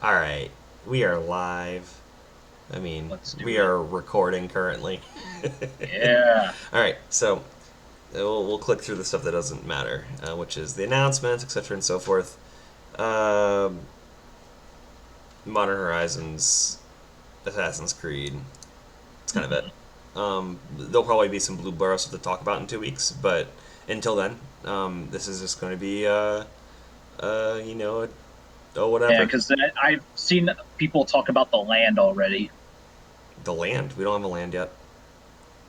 All right, we are live. I mean, Let's do we it. are recording currently. Yeah. All right, so we'll click through the stuff that doesn't matter, which is the announcements, etc., and so forth. Um, Modern Horizons, Assassin's Creed. It's kind of it. Mhm. There'll probably be some Blue Burrows to talk about in 2 weeks, but until then, this is just going to be, you know, oh, Yeah, whatever. because I've seen people talk about the land already. The land. We don't have a land yet.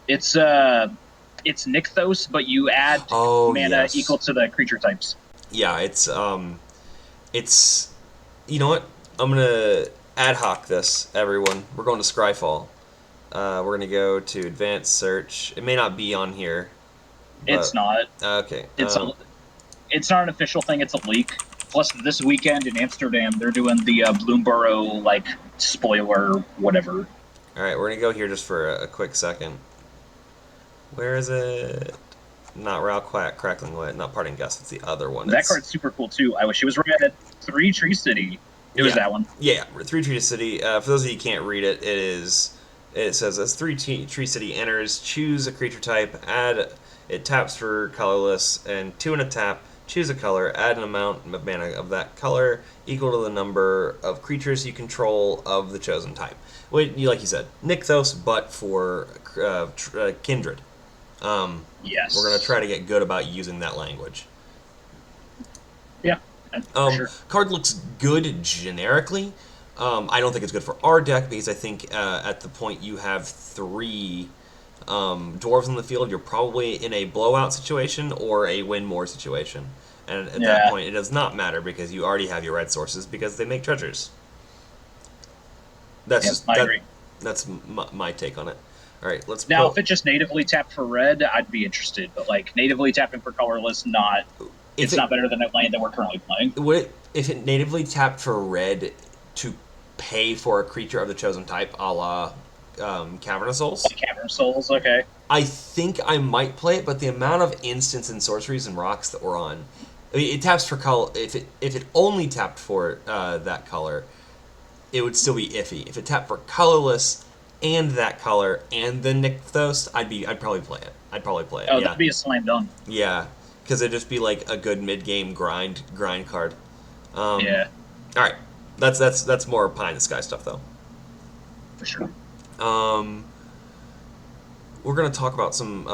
It's uh it's Nykthos, but you add Oh, mana yes. equal to the creature types. Yeah, it's you know what? I'm gonna ad hoc this, everyone. We're going to Scryfall. We're gonna go to advanced search. It may not be on here, It's but not. okay. It's a it's not an official thing, it's a leak. Plus this weekend in Amsterdam they're doing the Bloomborough like spoiler whatever. All right, we're gonna go here just for a quick second. Where is it? Not Row Quack, Crackling Wet, not Parting Gust. It's the other one. That It's card's super cool too. I wish it was red. 3 Tree City. It was yeah, that one. yeah. Three Tree City. For those of you who can't read it, it is. It says as Tree City enters, choose a creature type, add it taps for colorless, and two in a tap. Choose a color, add an amount of mana of that color equal to the number of creatures you control of the chosen type. Like you said, Nykthos, but for Kindred. Um, we're gonna try Yes. to get good about using that language. Yeah, for sure. Card looks good generically. I don't think it's good for our deck because I think at the point you have three dwarves in the field, you're probably in a blowout situation or a win more situation. And at that Yeah. point, it does not matter because you already have your red sources because they make treasures. That's Yep, just I that. agree. That's my take on it. All right, let's Now, put if it just natively tapped for red, I'd be interested. But like natively tapping for colorless, not. if It's it not better than that land that we're currently playing. would it, if it natively tapped for red to pay for a creature of the chosen type, a la Cavern of Souls. Like Cavern Souls, okay. I think I might play it, but the amount of instants and sorceries and rocks that we're on, I mean, it taps for color. If it only tapped for that color, it would still be iffy. If it tapped for colorless and that color and then Nykthos, I'd probably play it. I'd probably play it. Oh, Yeah, that'd be a slam dunk. yeah, because it'd just be like a good mid game grind card. Yeah, All right, that's more pie in the sky stuff though. for sure. Um, we're gonna talk about some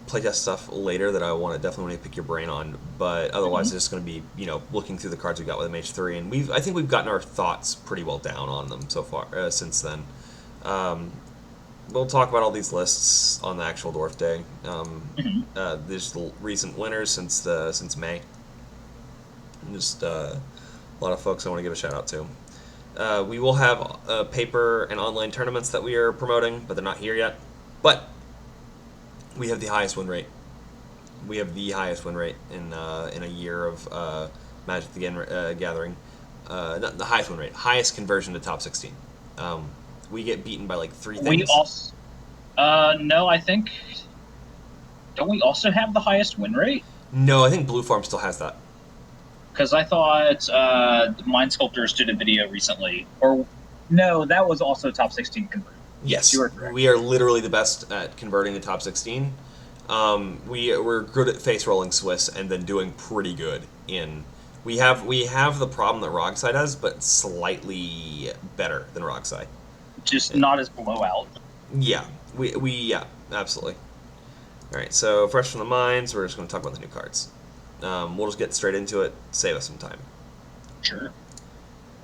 playtest stuff later that I want to definitely want to pick your brain on. But otherwise, Mhm. it's just gonna be looking through the cards we got with MH3, and I think we've gotten our thoughts pretty well down on them so far since then. Um, we'll talk about all these lists on the actual Dwarf Day. Mhm. There's recent winners since May. And just a lot of folks I want to give a shout out to. We will have paper and online tournaments that we are promoting, but they're not here yet. But we have the highest win rate. We have the highest win rate in a year of Magic the Gathering. Not the highest win rate, highest conversion to top 16. Um, we get beaten by like three We things. also, no, I think don't we also have the highest win rate? No, I think Blue Farm still has that. Because I thought Mind Sculptors did a video recently, or no, that was also top 16 conversion. Yes, you Yes, are correct. we are literally the best at converting the top 16. We're good at face rolling Swiss and then doing pretty good in. We have the problem that Rogside has, but slightly better than Rogside. Just not as blowout. Yeah, yeah, absolutely. All right, so fresh from the minds, we're just going to talk about the new cards. We'll just get straight into it. Save us some time. Sure.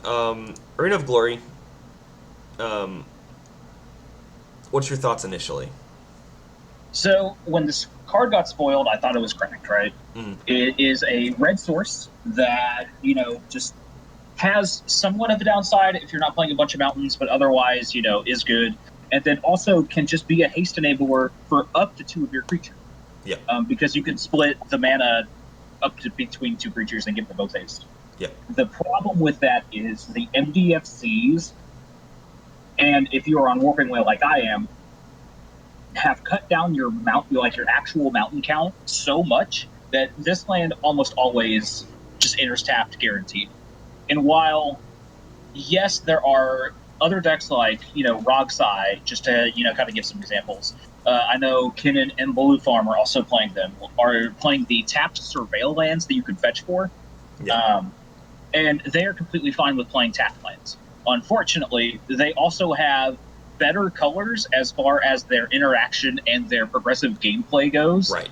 Arena of Glory. Um, what's your thoughts initially? So when this card got spoiled, I thought it was cracked, right? Mm, It is a red source that, just has somewhat of a downside if you're not playing a bunch of mountains, but otherwise, is good. And then also can just be a haste enabler for up to two of your creatures. yeah, Because you can split the mana up to between two creatures and give them both haste. yeah, The problem with that is the MDFCs, and if you are on Warping Whale like I am, have cut down your like your actual mountain count so much that this land almost always just enters tapped guaranteed. And while yes, there are other decks like Rogsai, just to kind of give some examples. I know Kinnan and Blue Farm are also playing them. Are playing the tapped Surveil lands that you can fetch for, Yeah. um, and they are completely fine with playing tapped lands. Unfortunately, they also have better colors as far as their interaction and their progressive gameplay goes. Right.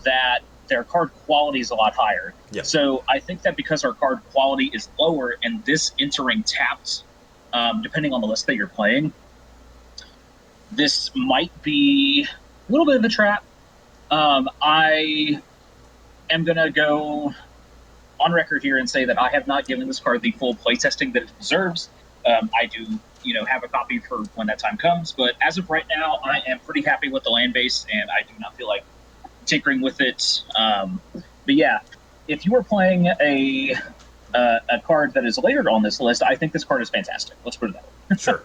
That their card quality is a lot higher. Yeah. So I think that because our card quality is lower and this entering tapped, depending on the list that you're playing, this might be a little bit of a trap. I am going to go on record here and say that I have not given this card the full playtesting that it deserves. I do, have a copy for when that time comes, but as of right now, I am pretty happy with the land base, and I do not feel like tinkering with it. But yeah, if you were playing a card that is later on this list, I think this card is fantastic. Let's put it that way. Sure.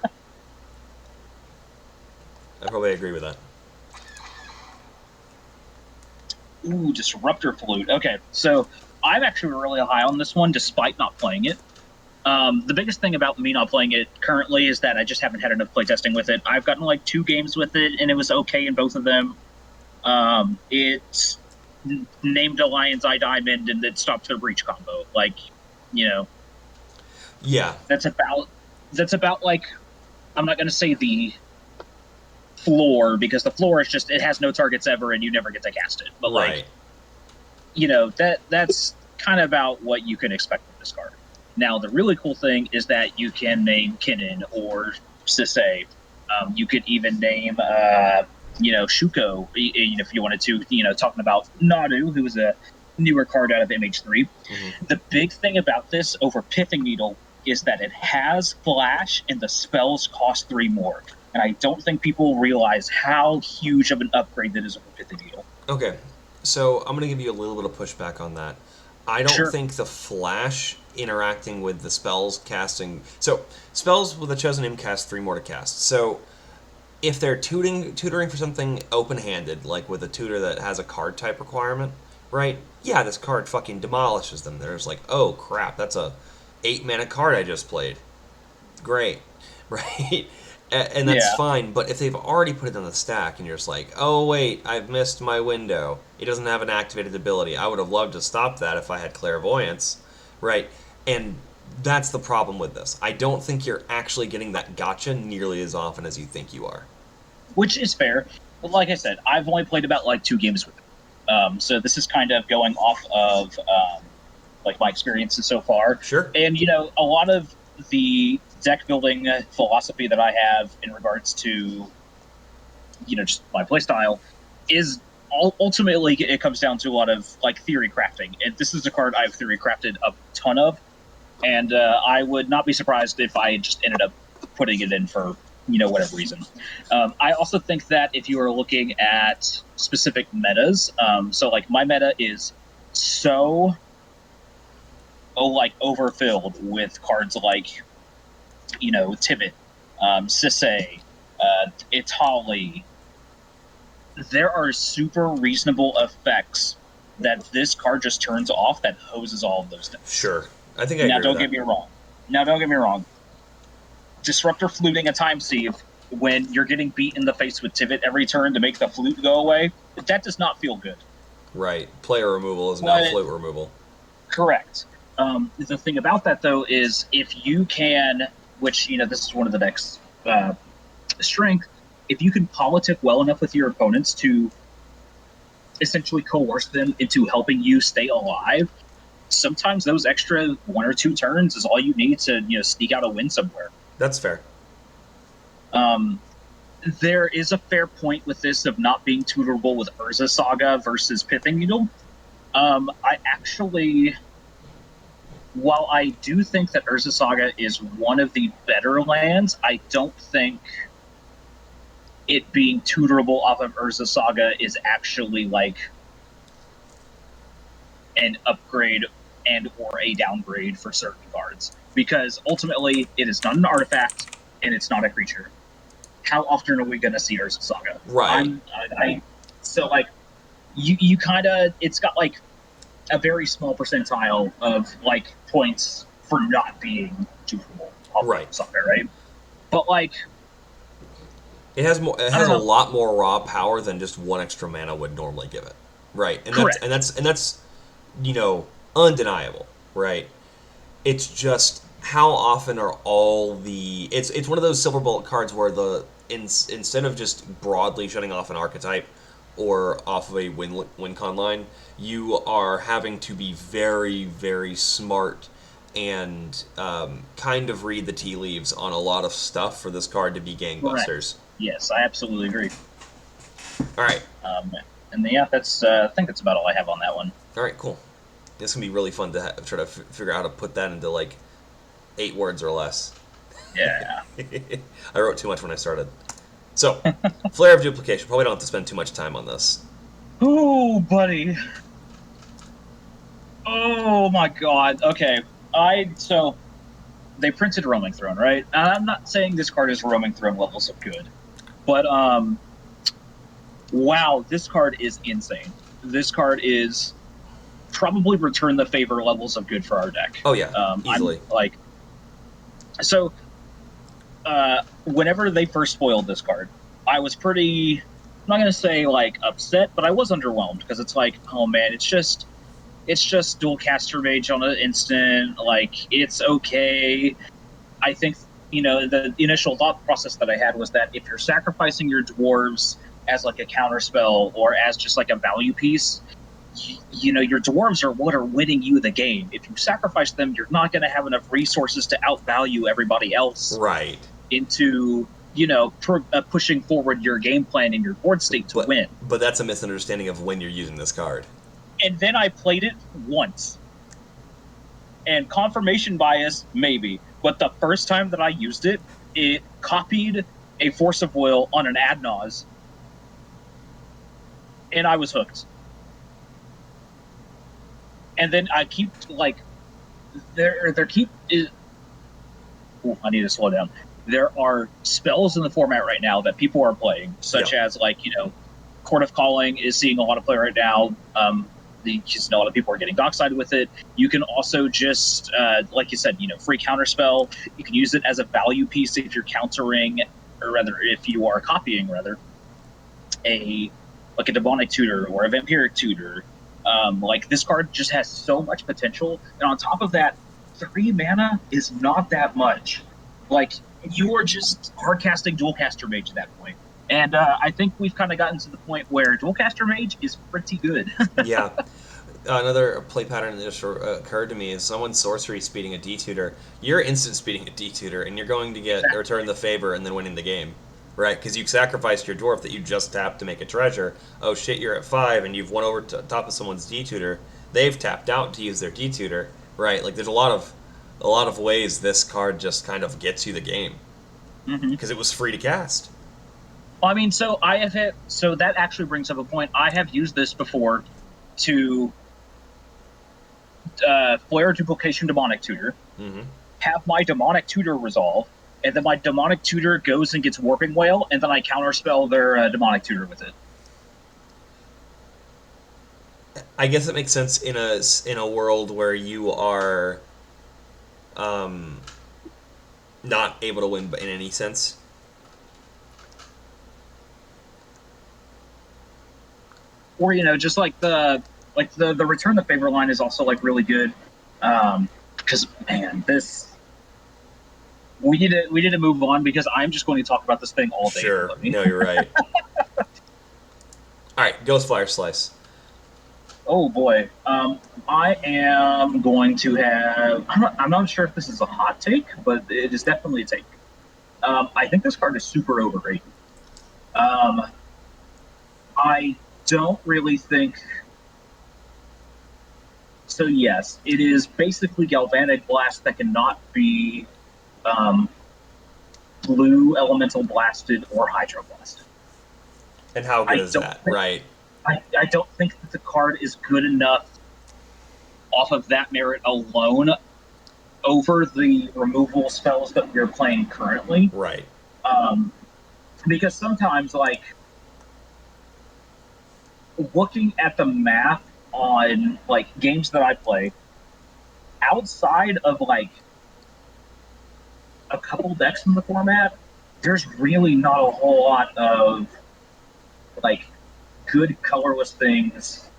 I probably agree with that. Ooh, Disruptor Flute. Okay, so I'm actually really high on this one, despite not playing it. The biggest thing about me not playing it currently is that I just haven't had enough playtesting with it. I've gotten like 2 games with it, and it was okay in both of them. It's named a Lion's Eye Diamond, and it stopped their breach combo. Like, you know, Yeah. that's about like, I'm not gonna say the floor, because the floor is just, it has no targets ever, and you never get to cast it. But Right. that's kind of about what you can expect from this card. Now, the really cool thing is that you can name Kinnan or Sisei. You could even name, Shuko, if you wanted to. Talking about Nadu, who is a newer card out of MH3. Mm-hmm. The big thing about this over Pithing Needle is that it has Flash, and the spells cost 3 more. And I don't think people realize how huge of an upgrade that is over Pithing Needle. Okay. So I'm going to give you a little bit of pushback on that. I don't Sure. think the flash interacting with the spells casting. So spells with a chosen name cast 3 more to cast. So if they're tutoring for something open-handed, like with a tutor that has a card type requirement, right? Yeah, this card fucking demolishes them. There's like, oh crap, that's a 8 mana card I just played. Great, right? And that's Yeah. fine. But if they've already put it on the stack, and you're just like, oh wait, I've missed my window. It doesn't have an activated ability. I would have loved to stop that if I had clairvoyance, right? And that's the problem with this. I don't think you're actually getting that gotcha nearly as often as you think you are. Which is fair. But like I said, I've only played about like 2 games with it. So this is kind of going off of like my experiences so far. Sure. And a lot of the deck building philosophy that I have in regards to just my playstyle is ultimately, it comes down to a lot of like theory crafting. And this is a card I've theory crafted a ton of, and I would not be surprised if I just ended up putting it in for whatever reason. I also think that if you are looking at specific metas, so like my meta is so like overfilled with cards like Tivit, Sisei, Itali. There are super reasonable effects that this card just turns off that hoses all of those things. Sure. I think I Now, agree don't with get that. me wrong. Now, don't get me wrong. Disruptor fluting a time sieve when you're getting beat in the face with Tivit every turn to make the flute go away, that does not feel good. Right. Player removal is now But float removal. correct. The thing about that, though, is if you can, which, this is one of the deck's strength, if you can politic well enough with your opponents to essentially coerce them into helping you stay alive, sometimes those extra 1 or 2 turns is all you need to, sneak out a win somewhere. That's fair. There is a fair point with this of not being tutorable with Urza Saga versus Pithing Needle. I actually, while I do think that Urza Saga is one of the better lands, I don't think it being tutorable off of Urza Saga is actually like an upgrade and or a downgrade for certain cards, because ultimately it is not an artifact and it's not a creature. How often are we going to see Urza Saga? Right. So like you kind of, it's got like a very small percentile of like points for not being tutorable. Right. on it, right? But like, It has more. It I has don't a know. lot more raw power than just one extra mana would normally give it. Right, Correct. and that's undeniable. Right. It's just how often are all the it's one of those silver bullet cards where instead of just broadly shutting off an archetype or off of a win con line, you are having to be very very smart and kind of read the tea leaves on a lot of stuff for this card to be Correct. gangbusters. Yes, I absolutely agree. All right, Um, and yeah, that's I think that's about all I have on that one. all right, cool. This can be really fun to try to figure out how to put that into like 8 words or less. Yeah. I wrote too much when I started. So, Flare of Duplication. Probably don't have to spend too much time on this. Oh, buddy. Oh my God. Okay. So they printed Roaming Throne, right? And I'm not saying this card is Roaming Throne levels of good, but wow, this card is insane. This card is probably return the favor levels of good for our deck. Oh yeah, I'm easily. like, so whenever they first spoiled this card, I was pretty, I'm not going to say like upset, but I was underwhelmed because it's like, oh man, it's just dual caster mage on an instant. Like, it's okay. I think, the initial thought process that I had was that if you're sacrificing your dwarves as like a counter spell or as just like a value piece, your dwarves are what are winning you the game. If you sacrifice them, you're not going to have enough resources to outvalue everybody else Right. into pushing forward your game plan and your board state to But win. but that's a misunderstanding of when you're using this card. And then I played it once, and confirmation bias maybe, but the first time that I used it, it copied a Force of Will on an ad nause, and I was hooked. And then I keep like there keep is. Ooh, I need to slow down. There are spells in the format right now that people are playing, such Yeah. as like Court of Calling is seeing a lot of play right now. Just a lot of people are getting dockside with it. You can also just, like you said, free counter spell. You can use it as a value piece if you're countering, or rather, if you are copying, rather, a like a demonic tutor or a vampiric tutor. Like, this card just has so much potential, and on top of that, 3 mana is not that much. Like, you are just hard casting dual caster mage at that point. And I think we've kind of gotten to the point where dual caster mage is pretty good. Yeah. Another play pattern that just occurred to me is someone sorcery speeding a D tutor. You're instant speeding a D tutor, and you're going to get return the favor and then winning the game, right? Because you sacrificed your dwarf that you just tapped to make a treasure. Oh shit, you're at 5, and you've won over to top of someone's D tutor. They've tapped out to use their D tutor, right? Like there's a lot of ways this card just kind of gets you the game Mm-hmm. because it was free to cast. I mean, so I have hit. So that actually brings up a point. I have used this before to flare duplication demonic tutor, Mm-hmm. have my demonic tutor resolve, and then my demonic tutor goes and gets warping whale, and then I counterspell their demonic tutor with it. I guess it makes sense in a world where you are um, not able to win in any sense. Or just like the return the favor line is also like really good. Because man, this we need to move on because I'm just going to talk about this thing all day. Sure. Let me. No, you're right. All right, Ghost Flyer Slice. Oh boy. I am going to have. I'm not sure if this is a hot take, but it is definitely a take. I think this card is super overrated. Um, I don't really think so. Yes, it is basically galvanic blast that cannot be um, blue elemental blasted or hydro blasted. And how good I is don't that? think Right. I don't think that the card is good enough off of that merit alone over the removal spells that we're playing currently. Right. Um, because sometimes, like, looking at the math on like games that I play outside of like a couple decks in the format, there's really not a whole lot of like good colorless things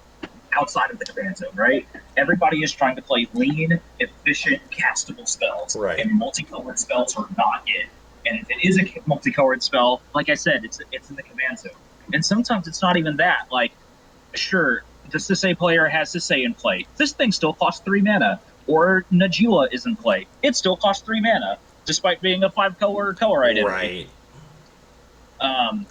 outside of the command zone, right? Everybody is trying to play lean, efficient, castable spells, Right. and multicolored spells are not it. And if it is a multicolored spell, like I said, it's in the command zone. And sometimes it's not even that. Like, sure, the Sisei player has Sisei in play. This thing still costs 3 mana. Or Najila is in play. It still costs 3 mana, despite being a 5 color identity. Right. Um,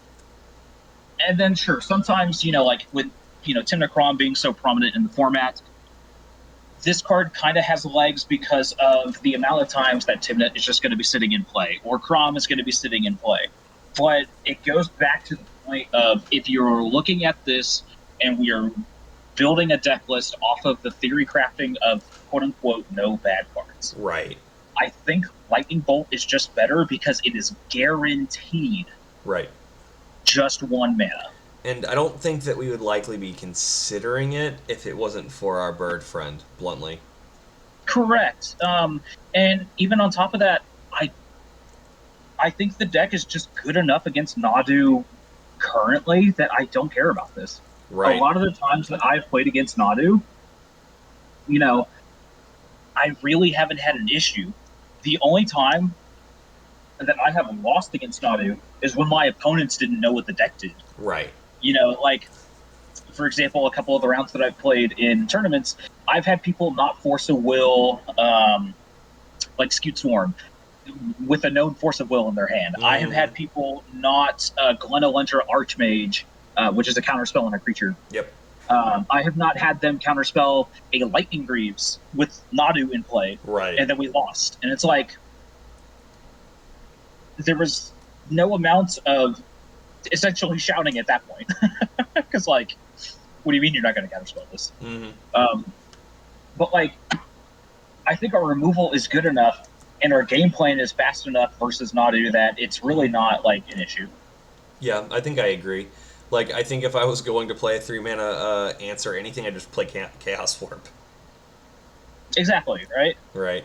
and then sure, sometimes like with Timna Krom being so prominent in the format, this card kind of has legs because of the amount of times that Timna is just going to be sitting in play, or Krom is going to be sitting in play. But it goes back to the point of if you're looking at this and we are building a deck list off of the theory crafting of quote unquote no bad cards. Right. I think Lightning Bolt is just better because it is guaranteed Right. just 1 mana. And I don't think that we would likely be considering it if it wasn't for our bird friend, bluntly. Correct. And even on top of that, I think the deck is just good enough against Nadu currently that I don't care about this. Right. A lot of the times that I've played against Nadu, I really haven't had an issue. The only time that I have lost against Nadu is when my opponents didn't know what the deck did. Right. Like, for example, a couple of the rounds that I've played in tournaments, I've had people not force a will, like Skewed Swarm, with a known force of will in their hand. I have had people not Glenelenter Archmage, which is a counterspell on a creature. Yep. I have not had them counterspell a Lightning Greaves with Nadu in play, Right. and then we lost. And it's like, there was no amount of essentially shouting at that point. Because, like, what do you mean you're not going to counterspell this? Mm-hmm. But, like, I think our removal is good enough and our game plan is fast enough versus Nadu that it's really not, like, an issue. Yeah, I think I agree. Like, I think if I was going to play a 3-mana answer anything, I'd just play Chaos Warp. Exactly, right? Right.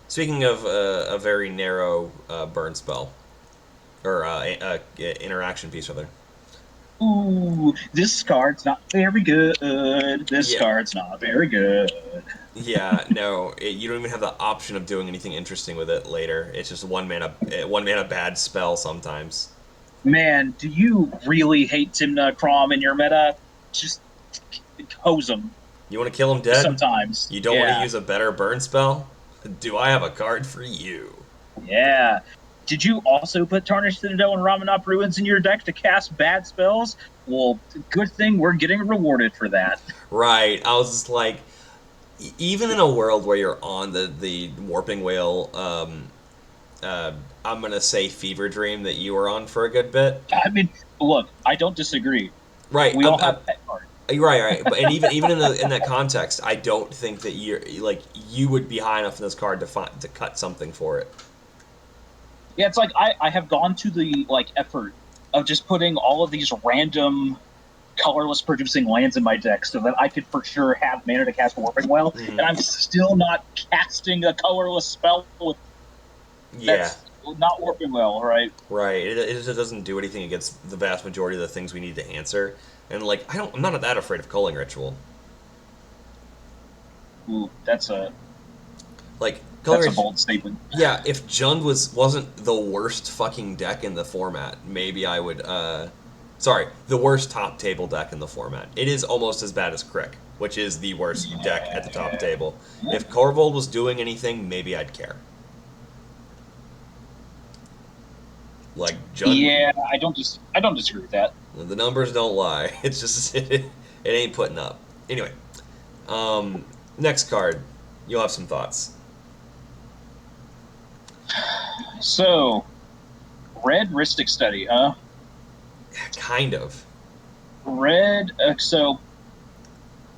Speaking of a very narrow burn spell, or interaction piece, rather. Ooh, this card's not very good. This card's not very good. Yeah, no, you don't even have the option of doing anything interesting with it later. It's just one mana bad spell sometimes. Man, do you really hate Timna Krom in your meta? Just hose him. You want to kill him dead? Sometimes. You don't want to use a better burn spell? Do I have a card for you? Yeah. Did you also put Tarnished Citadel and Ramanop Ruins in your deck to cast bad spells? Well, good thing we're getting rewarded for that. Right. I was just like, even in a world where you're on the Warping Whale, I'm going to say Fever Dream that you were on for a good bit. I mean, look, I don't disagree. Right. We all have that card. Right. But and even in that context, I don't think that you would be high enough in this card to cut something for it. Yeah, it's like I have gone to the effort of just putting all of these random colorless producing lands in my deck so that I could for sure have mana to cast Warping Well, and I'm still not casting a colorless spell with that's not Warping Well, right? Right. It just doesn't do anything against the vast majority of the things we need to answer. And I'm not that afraid of Culling Ritual. Ooh, that's a bold statement. Yeah, if Jund wasn't the worst fucking deck in the format, maybe I would. The worst top table deck in the format. It is almost as bad as Crick, which is the worst deck at the top table. If Korvold was doing anything, maybe I'd care. Like Jund. Yeah, I don't disagree with that. The numbers don't lie. It's just it ain't putting up. Anyway, next card. You'll have some thoughts. So, red Rhystic Study, huh? Kind of. Red. So,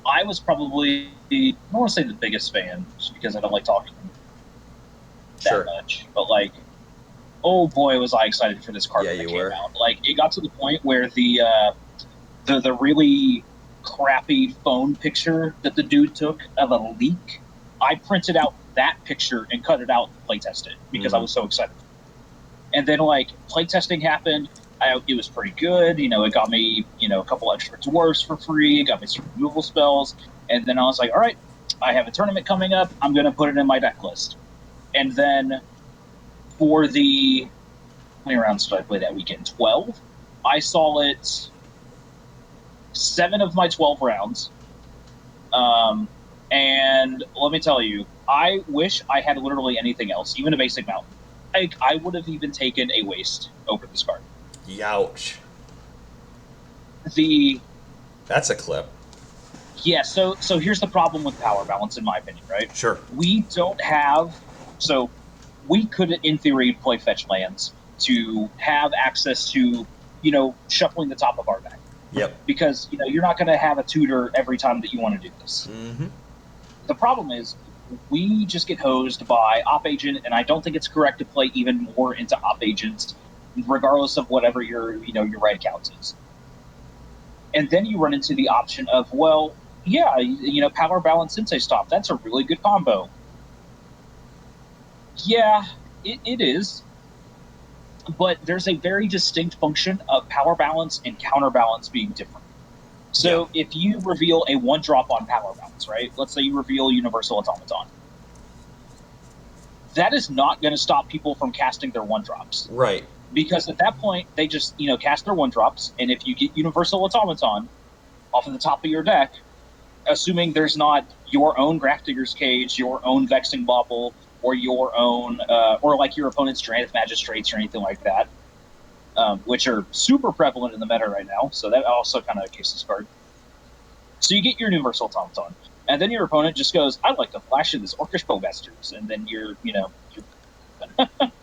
I was probably I don't want to say the biggest fan, just because I don't like talking that much. But oh boy, was I excited for this card when it came out. It got to the point where the really crappy phone picture that the dude took of a leak I printed out that picture and cut it out and play tested because I was so excited. And then like playtesting happened. It was pretty good. It got me, a couple extra dwarfs for free. It got me some removal spells. And then I was like, all right, I have a tournament coming up. I'm going to put it in my deck list. And then for the, how many rounds did I play that weekend? 12. I saw it 7 of my 12 rounds. And let me tell you, I wish I had literally anything else, even a basic mountain. I would have even taken a waste over this card. Youch. The That's a clip. Yeah, so here's the problem with power balance, in my opinion, right? Sure. We don't have so we could, in theory, play fetch lands to have access to, shuffling the top of our deck. Yep. Because you're not going to have a tutor every time that you want to do this. Mm-hmm. The problem is we just get hosed by op agent, and I don't think it's correct to play even more into op agents, regardless of whatever your right account is. And then you run into the option of, well, yeah, power balance sensei stop. That's a really good combo. Yeah, it is. But there's a very distinct function of power balance and counterbalance being different. So if you reveal a 1-drop on power balance, right? Let's say you reveal Universal Automaton. That is not going to stop people from casting their 1-drops. Right. Because at that point, they just, cast their 1-drops, and if you get Universal Automaton off of the top of your deck, assuming there's not your own Grafdigger's Cage, your own Vexing Bauble, or your own, or like your opponent's Drannith Magistrates or anything like that, which are super prevalent in the meta right now, so that also kind of kicks this card. So you get your Universal Automaton, and then your opponent just goes, I'd like to flash in this Orcish Bowmasters, and then you're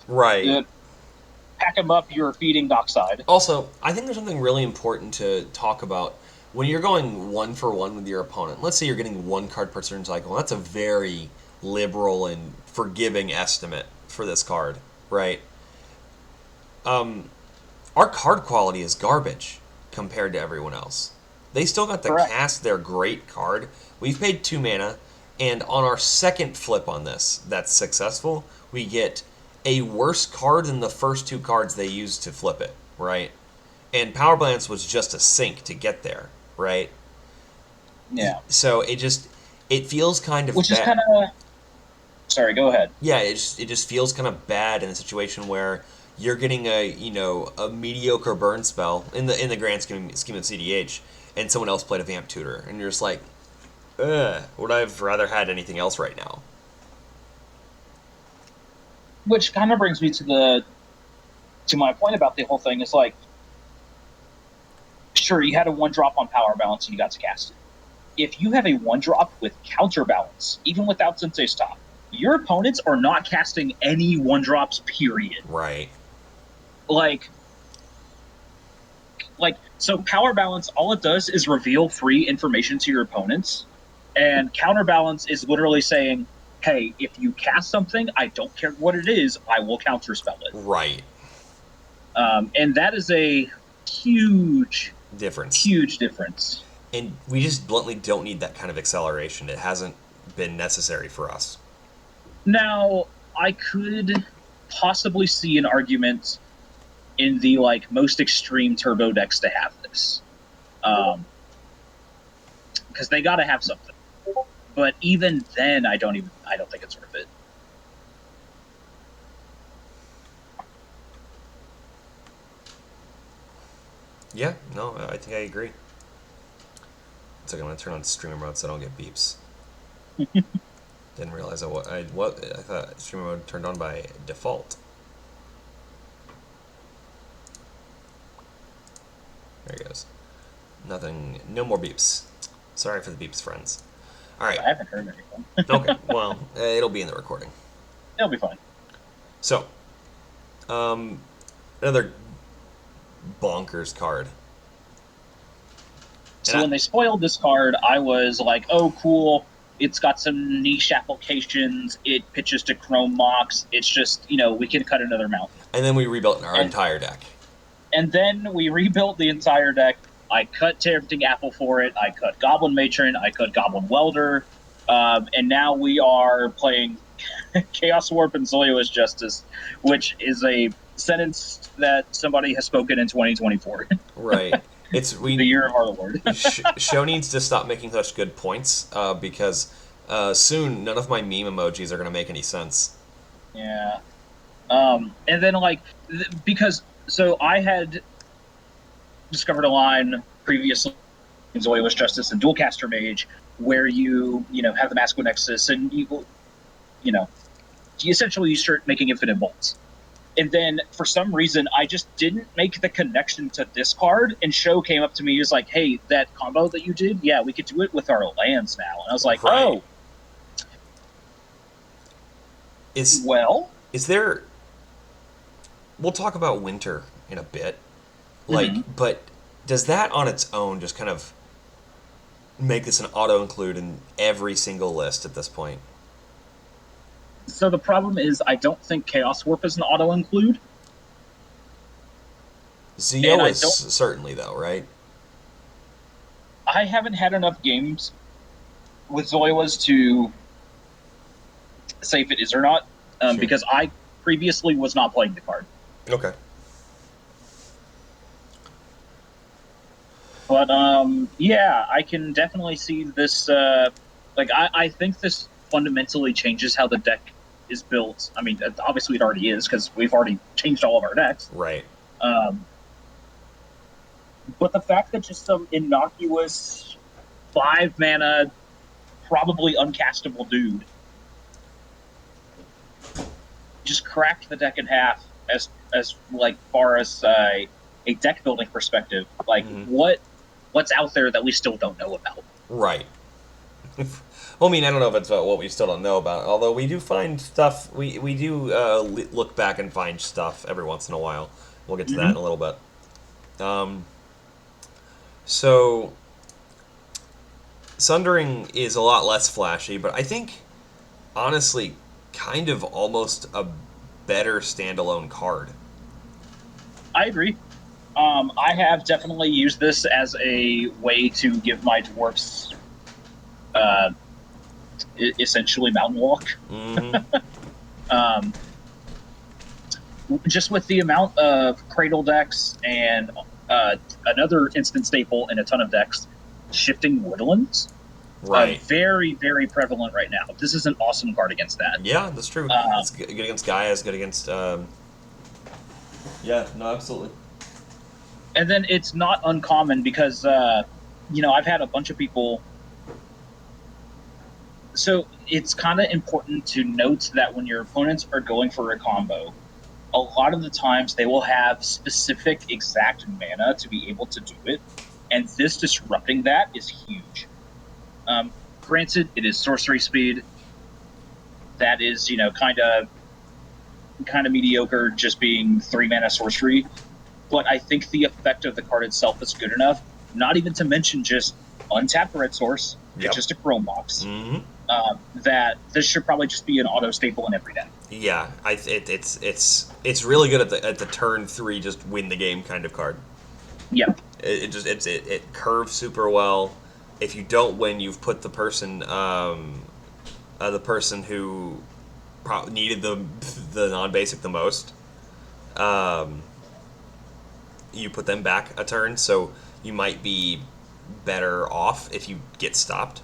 right. Pack them up, you're feeding Dockside. Also, I think there's something really important to talk about. When you're going 1-for-1 with your opponent, let's say you're getting 1 card per turn cycle, that's a very liberal and forgiving estimate for this card, right? Our card quality is garbage compared to everyone else. They still got to cast their great card. We've paid 2 mana, and on our second flip on this that's successful, we get a worse card than the first 2 cards they used to flip it, right? And Power Balance was just a sink to get there, right? Yeah. So it feels kind of Which is kind of... Sorry, go ahead. Yeah, it just feels kind of bad in a situation where you're getting a mediocre burn spell in the grand scheme of CDH, and someone else played a Vamp Tutor, and you're just like, would I've rather had anything else right now? Which kind of brings me to my point about the whole thing. Is like, sure, you had a 1-drop on power balance and you got to cast it. If you have a 1-drop with counterbalance, even without Sensei Stop, your opponents are not casting any 1-drops, period. Right. Like, so power balance, all it does is reveal free information to your opponents, and counterbalance is literally saying, hey, if you cast something, I don't care what it is, I will counterspell it. Right. And that is a huge difference. Huge difference. And we just bluntly don't need that kind of acceleration. It hasn't been necessary for us. Now, I could possibly see an argument in the most extreme turbo decks to have this, because they got to have something. But even then, I don't think it's worth it. Yeah, no, I think I agree. It's like I'm gonna turn on streamer mode so I don't get beeps. Didn't realize I thought streamer mode turned on by default. There he goes. Nothing. No more beeps. Sorry for the beeps, friends. All right. I haven't heard anything. Okay. Well, it'll be in the recording. It'll be fine. So, another bonkers card. So when they spoiled this card, I was like, oh, cool. It's got some niche applications. It pitches to Chrome Mox. It's just, we can cut another mountain. And then we rebuilt our entire deck. And then we rebuilt the entire deck. I cut Tempting Apple for it. I cut Goblin Matron. I cut Goblin Welder. And now we are playing Chaos Warp and Zoya's Justice, which is a sentence that somebody has spoken in 2024. Right. It's The year of our Lord. Show needs to stop making such good points because soon none of my meme emojis are going to make any sense. Yeah. And then like because so I had discovered a line previously in Zoya's Justice and Dualcaster Mage where you know have the Masculine Nexus and you know you essentially start making infinite bolts. And then for some reason, I just didn't make the connection to this card. And Show came up to me, he was like, "Hey, that combo that you did, yeah, we could do it with our lands now." And I was like, Right. "Oh, Is well." is there? We'll talk about winter in a bit. Like, but does that on its own just kind of make this an auto include in every single list at this point? So the problem is, I don't think Chaos Warp is an auto include, and Zio is certainly though, right? I haven't had enough games with Zoya's to say if it is or not, Sure. because I previously was not playing the card. Okay. But yeah, I can definitely see this. Like, I think this fundamentally changes how the deck is built. I mean, obviously it already is because we've already changed all of our decks. Right. Um, but the fact that just some innocuous 5 mana, probably uncastable dude just cracked the deck in half as like far as a deck building perspective. Like what's out there that we still don't know about? Right. Well, I mean, I don't know if it's about what we still don't know about. Although we do find stuff, we do look back and find stuff every once in a while. We'll get to that in a little bit. So, Sundering is a lot less flashy, but I think, honestly, kind of almost a better standalone card. I agree. I have definitely used this as a way to give my dwarfs essentially mountain walk. Just with the amount of cradle decks and another instant staple in a ton of decks, shifting woodlands. Right. Very, very prevalent right now. This is an awesome card against that. Yeah, that's true. It's good against Gaia, it's good against... Yeah, no, absolutely. And then it's not uncommon because, I've had a bunch of people... So it's kind of important to note that when your opponents are going for a combo, a lot of the times they will have specific exact mana to be able to do it, and this disrupting that is huge. Granted, it is sorcery speed. That is, kind of mediocre, just being 3 mana sorcery. But I think the effect of the card itself is good enough. Not even to mention just untapped red source, it's just a chrome box. That this should probably just be an auto staple in every deck. Yeah, it's really good at the turn 3 just win the game kind of card. Yep. It curves super well. If you don't win, you've put the person who needed the non-basic the most. You put them back a turn, so you might be better off if you get stopped.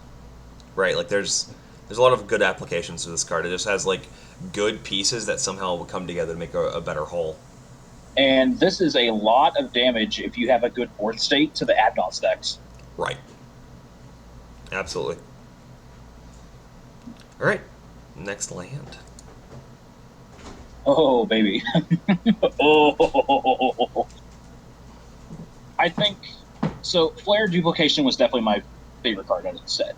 Right? Like there's a lot of good applications to this card. It just has like good pieces that somehow will come together to make a better whole. And this is a lot of damage if you have a good fourth state to the Adnos decks. Right. Absolutely. All right. Next land. Oh, baby. Oh. I think... So, Flare Duplication was definitely my favorite card out of the set.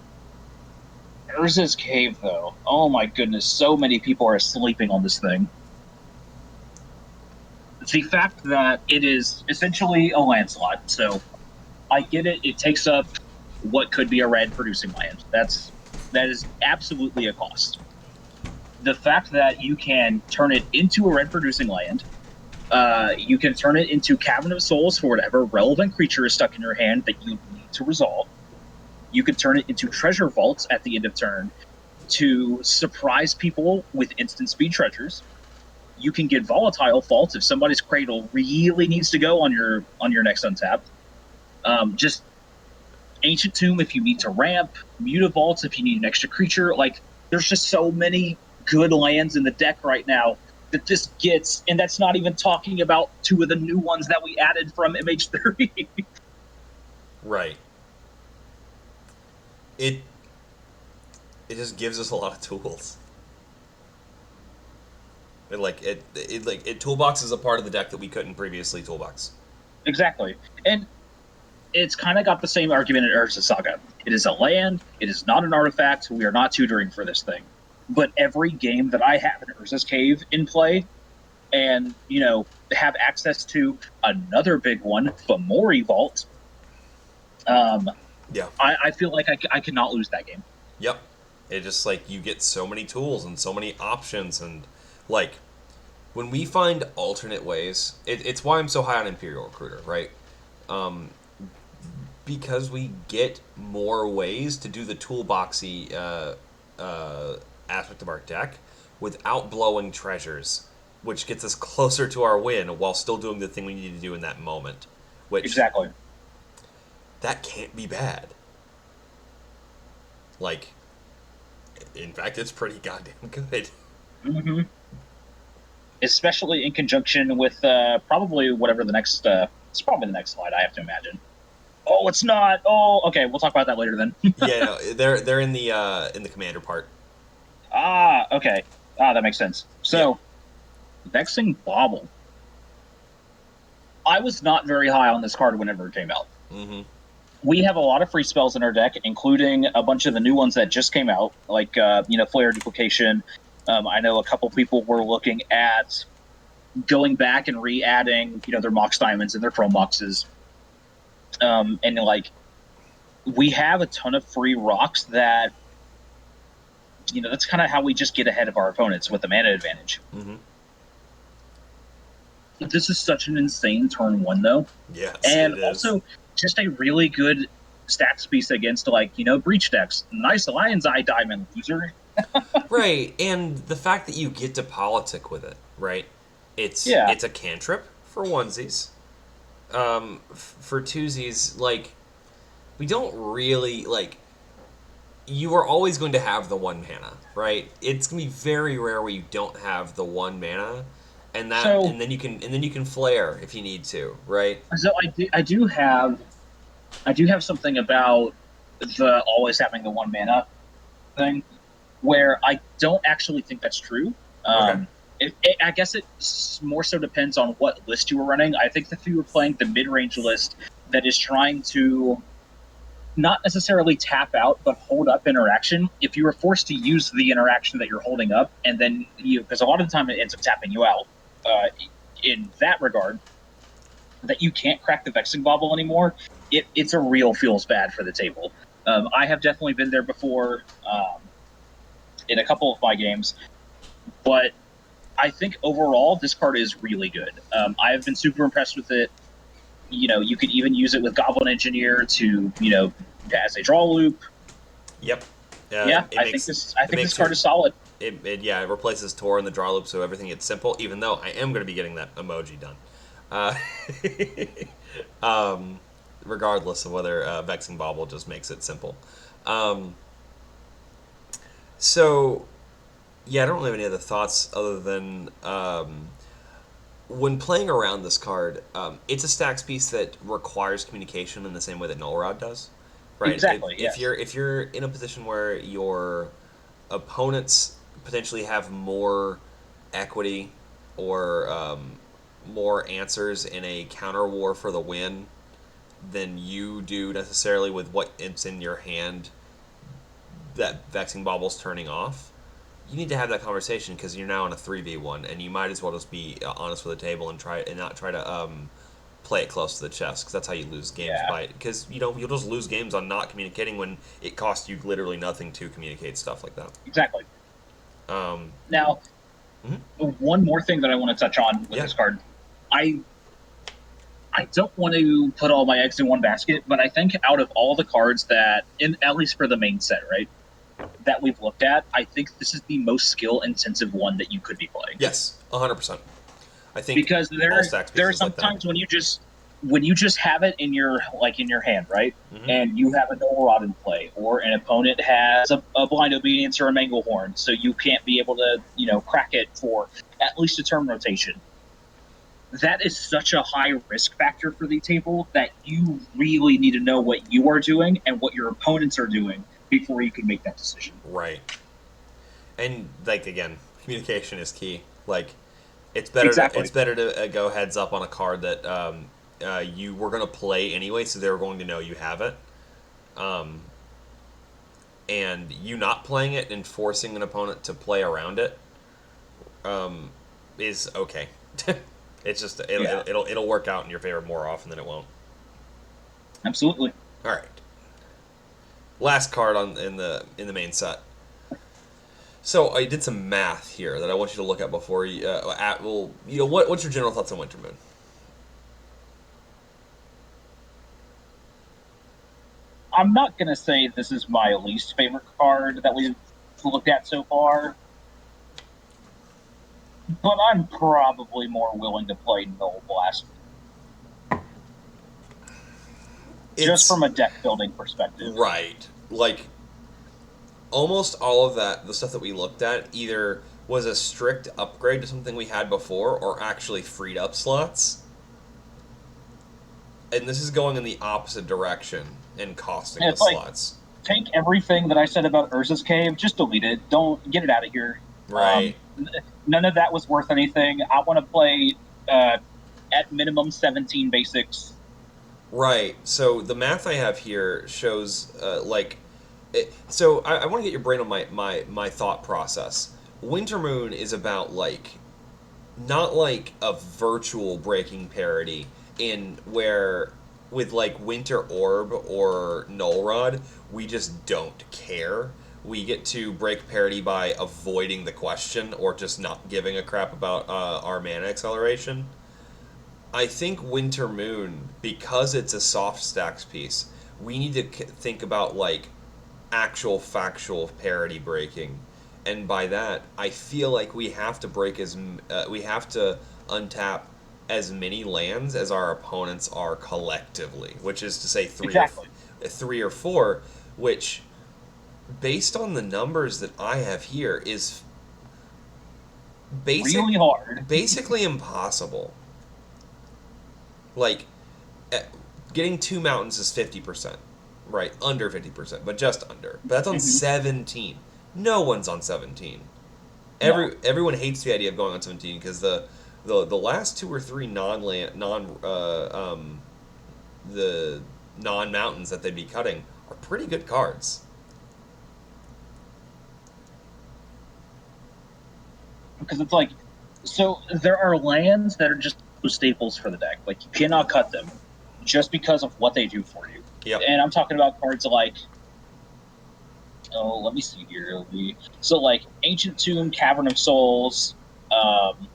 Urza's Cave, though. Oh my goodness, so many people are sleeping on this thing. The fact that it is essentially a land slot, so I get it, it takes up what could be a red producing land. That is absolutely a cost. The fact that you can turn it into a red producing land, you can turn it into Cavern of Souls for whatever relevant creature is stuck in your hand that you need to resolve. You could turn it into treasure vaults at the end of turn to surprise people with instant speed treasures. You can get volatile faults if somebody's cradle really needs to go on your next untap. Just ancient tomb if you need to ramp, mutavaults if you need an extra creature. Like there's just so many good lands in the deck right now that this gets, and that's not even talking about two of the new ones that we added from MH3. Right. It it just gives us a lot of tools. It toolboxes a part of the deck that we couldn't previously toolbox. Exactly. And it's kind of got the same argument in Urza Saga. It is a land, it is not an artifact, we are not tutoring for this thing. But every game that I have an Urza's Cave in play, and, have access to another big one, Fomori Vault, Yeah. I feel like I cannot lose that game. Yep. It just like you get so many tools and so many options and like when we find alternate ways, it's why I'm so high on Imperial Recruiter, right? Um, because we get more ways to do the toolboxy aspect of our deck without blowing treasures, which gets us closer to our win while still doing the thing we need to do in that moment. Which Exactly. that can't be bad. Like, in fact, it's pretty goddamn good. Mm-hmm. Especially in conjunction with probably whatever the next. It's probably the next slide. I have to imagine. Oh, it's not. Oh, okay. We'll talk about that later then. Yeah, no, they're in the commander part. Okay. That makes sense. Yeah. So, Vexing Bauble. I was not very high on this card whenever it came out. Mm-hmm. We have a lot of free spells in our deck, including a bunch of the new ones that just came out, like Flare Duplication. I know a couple people were looking at going back and re-adding, their Mox Diamonds and their Chrome Boxes. And like, we have a ton of free rocks that, that's kind of how we just get ahead of our opponents with the mana advantage. Mm-hmm. This is such an insane turn one, though. Yes, And it is. also, just a really good stats piece against, breach decks. Nice Lion's Eye Diamond, loser. Right, and the fact that you get to politic with it, right? It's Yeah. it's a cantrip for onesies. For twosies, like we don't really like. You are always going to have the one mana, right? It's gonna be very rare where you don't have the one mana, and then you can flare if you need to, right? So I do have something about the always having the one mana thing, where I don't actually think that's true. Okay. I guess it more so depends on what list you were running. I think if you were playing the mid-range list that is trying to not necessarily tap out, but hold up interaction, if you were forced to use the interaction that you're holding up, and then because a lot of the time it ends up tapping you out, in that regard, that you can't crack the Vexing Bauble anymore, it's a real feels bad for the table. I have definitely been there before in a couple of my games, but I think overall this card is really good. I have been super impressed with it. You could even use it with Goblin Engineer to, as a draw loop. Yep. I think this card is solid. It replaces Tor in the draw loop, so everything gets simple. Even though I am going to be getting that emoji done, uh, regardless of whether Vexing Bauble just makes it simple. So, yeah, I don't really have any other thoughts other than when playing around this card, it's a stacks piece that requires communication in the same way that Null Rod does. Right. Exactly. If Yes. you're in a position where your opponents potentially have more equity or more answers in a counter war for the win than you do necessarily with what's in your hand that Vexing Bauble's turning off, you need to have that conversation because you're now in a 3v1 and you might as well just be honest with the table and not try to play it close to the chest because that's how you lose games because you'll just lose games on not communicating when it costs you literally nothing to communicate stuff like that. Exactly. Um, Now, one more thing that I want to touch on with this card, I I don't want to put all my eggs in one basket, but I think out of all the cards that, in at least for the main set, right, that we've looked at, I think this is the most skill intensive one that you could be playing. Yes, 100%. I think Because all stacks there are pieces like that. sometimes when you just have it in your in your hand, right? Hmm. And you have a Noble Rod in play, or an opponent has a Blind Obedience or a Manglehorn, so you can't be able to, crack it for at least a turn rotation. That is such a high risk factor for the table that you really need to know what you are doing and what your opponents are doing before you can make that decision. Right. And like again, communication is key. Like it's Exactly. better to go heads up on a card that you were going to play anyway, so they were going to know you have it. Um, and you not playing it and forcing an opponent to play around it um, is okay. It's just Yeah, it'll work out in your favor more often than it won't. absolutely. All right, last card on in the main set. So I did some math here that I want you to look at before you. Well, what's your general thoughts on Winter Moon? I'm not going to say this is my least favorite card that we've looked at so far, but I'm probably more willing to play Null Blast just It's from a deck building perspective. right, like almost all of the stuff that we looked at, either was a strict upgrade to something we had before, or actually freed up slots. And this is going in the opposite direction and costing And the it's like, slots. take everything that I said about Urza's Cave, just delete it. Don't get it out of here. Right. None of that was worth anything. I want to play at minimum 17 basics. Right. So the math I have here shows so I want to get your brain on my thought process. Winter Moon is about not like a virtual breaking parity in where with like Winter Orb or Null Rod, we just don't care. We get to break parity by avoiding the question or just not giving a crap about our mana acceleration. I think Winter Moon, because it's a soft stacks piece, we need to think about like actual factual parity breaking, and by that, I feel like we have to we have to untap as many lands as our opponents are collectively, which is to say Exactly. three or four, which based on the numbers that I have here is Really hard. basically impossible. Like eh, getting two mountains is 50%, right? Under 50%, but just under. But that's on Mhm. 17. No one's on 17. No. Everyone hates the idea of going on 17 because the last two or three the non mountains that they'd be cutting are pretty good cards. Because it's like, so there are lands that are just staples for the deck. Like, you cannot cut them just because of what they do for you. Yep. And I'm talking about cards like, oh, let me see here. So, like, Ancient Tomb, Cavern of Souls, um,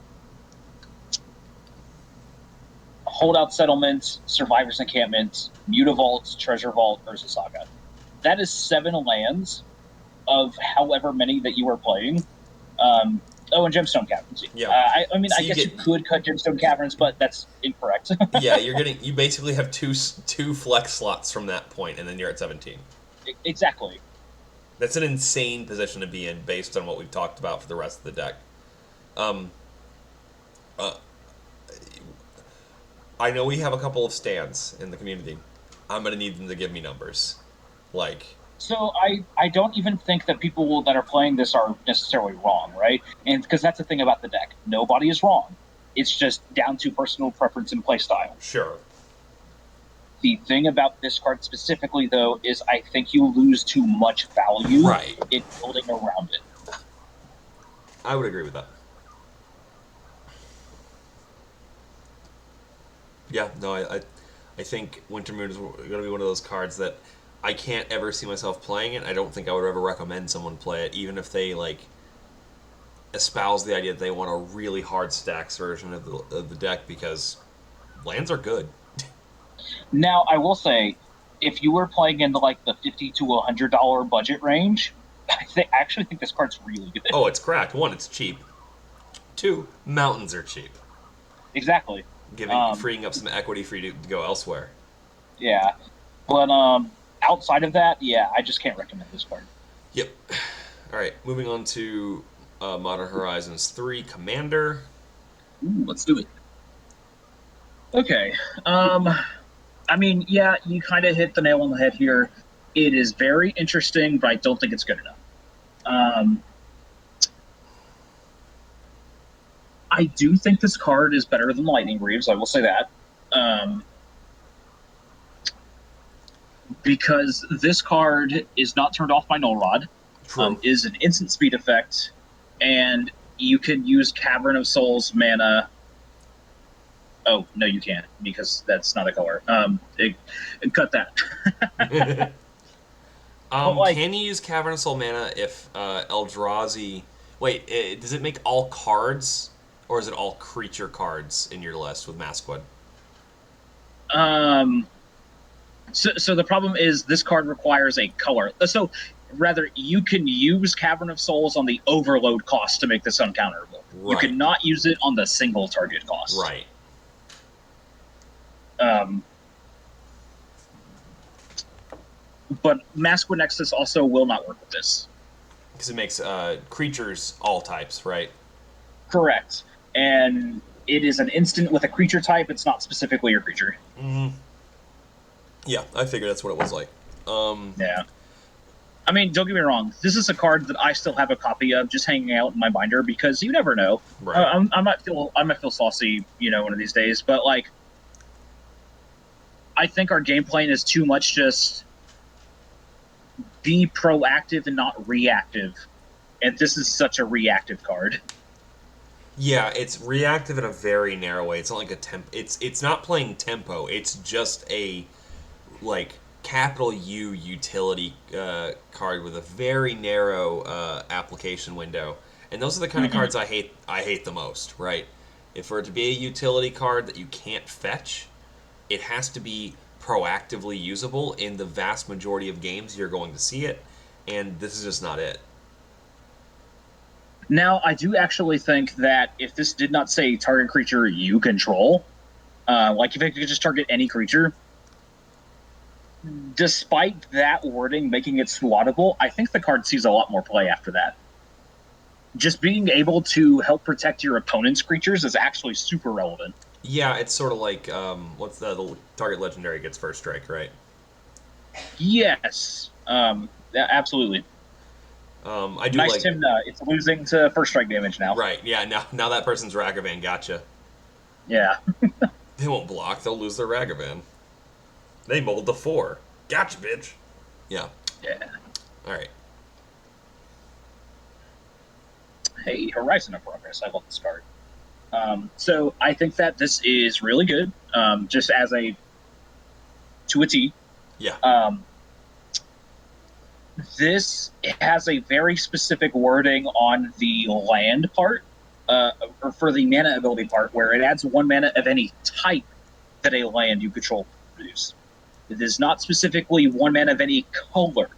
Holdout Settlement, Survivor's Encampment, Mutavault, Treasure Vault, Urza Saga. That is 7 lands of however many that you are playing. Oh, and Gemstone Caverns. Yeah. I mean, So I guess you could cut Gemstone Caverns, but that's incorrect. yeah, you basically have two flex slots from that point, and then you're at 17. Exactly. That's an insane position to be in based on what we've talked about for the rest of the deck. Um, uh, I know we have a couple of stands in the community. I'm gonna need them to give me numbers. Like, So I don't even think that people that are playing this are necessarily wrong, right? And because that's the thing about the deck, nobody is wrong. It's just down to personal preference and playstyle. sure. The thing about this card specifically, though, is I think you lose too much value Right. in building around it. I would agree with that. Yeah, no, I think Winter Moon is going to be one of those cards that I can't ever see myself playing it. I don't think I would ever recommend someone play it, even if they like espouse the idea that they want a really hard stacks version of the deck because lands are good. Now, I will say, if you were playing in the like the $50 to $100 budget range, I actually think this card's really good. Oh, it's cracked. One, it's cheap. Two, mountains are cheap, Exactly. giving Um, freeing up some equity for you to go elsewhere. yeah, but outside of that, yeah, I just can't recommend this card. Yep. All right, moving on to Modern Horizons 3 Commander. Ooh, let's do it. Okay. I mean, yeah, you kind of hit the nail on the head here. It is very interesting, but I don't think it's good enough. Um, I do think this card is better than Lightning Greaves. I will say that. Um, because this card is not turned off by Null Rod, True. is an instant speed effect, and you can use Cavern of Souls mana. Oh no, you can't because that's not a color. Cut that. But like, Can you use Cavern of Soul mana if Eldrazi? Wait, does it make all cards, or is it all creature cards in your list with Masquad? um, so the problem is this card requires a color. So rather, you can use Cavern of Souls on the overload cost to make this uncounterable. You Right. cannot use it on the single target cost. Right. Um, but Masquid Nexus also will not work with this. Because it makes creatures all types, right? Correct. And it is an instant with a creature type. It's not specifically your creature. Yeah, I figured that's what it was like. Yeah. I mean, don't get me wrong. This is a card that I still have a copy of, just hanging out in my binder because you never know. Right. I might feel saucy, one of these days. But like, I think our game plan is too much. Just be proactive and not reactive. And this is such a reactive card. Yeah, it's reactive in a very narrow way. It's not like a temp. It's not playing tempo. It's just a like capital U utility card with a very narrow application window. And those are the kind of cards I hate. I hate the most. Right? If for it to be a utility card that you can't fetch, it has to be proactively usable in the vast majority of games you're going to see it. And this is just not it. Now, I do actually think that if this did not say target creature you control, like if it could just target any creature, despite that wording making it swattable, I think the card sees a lot more play after that. Just being able to help protect your opponent's creatures is actually super relevant. Yeah, it's sort of like what's the target legendary gets first strike, right? Yes, yeah, absolutely. I do Nice, like Tim. It's losing to first strike damage now. right. Yeah, now that person's Ragavan gotcha. Yeah, They won't block. They'll lose their Ragavan. They mold the 4. Gotcha, bitch. Yeah. yeah. All right. Hey, Horizon of Progress. I love this card. So I think that this is really good. Just as a to a T. Yeah. This has a very specific wording on the land part, or for the mana ability part, where it adds 1 mana of any type that a land you control produce. It is not specifically 1 mana of any color.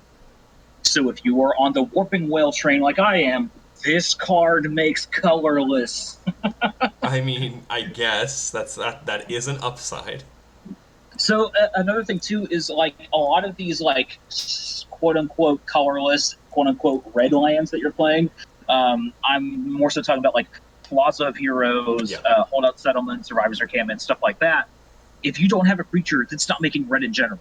So if you are on the Warping Whale train like I am, this card makes colorless. I mean, I guess that is an upside. So another thing too is like a lot of these like quote unquote colorless, quote unquote red lands that you're playing. I'm more so talking about like Plaza of Heroes, Yeah. Holdout Settlement, Survivors Encampment, stuff like that. If you don't have a creature, that's not making red in general.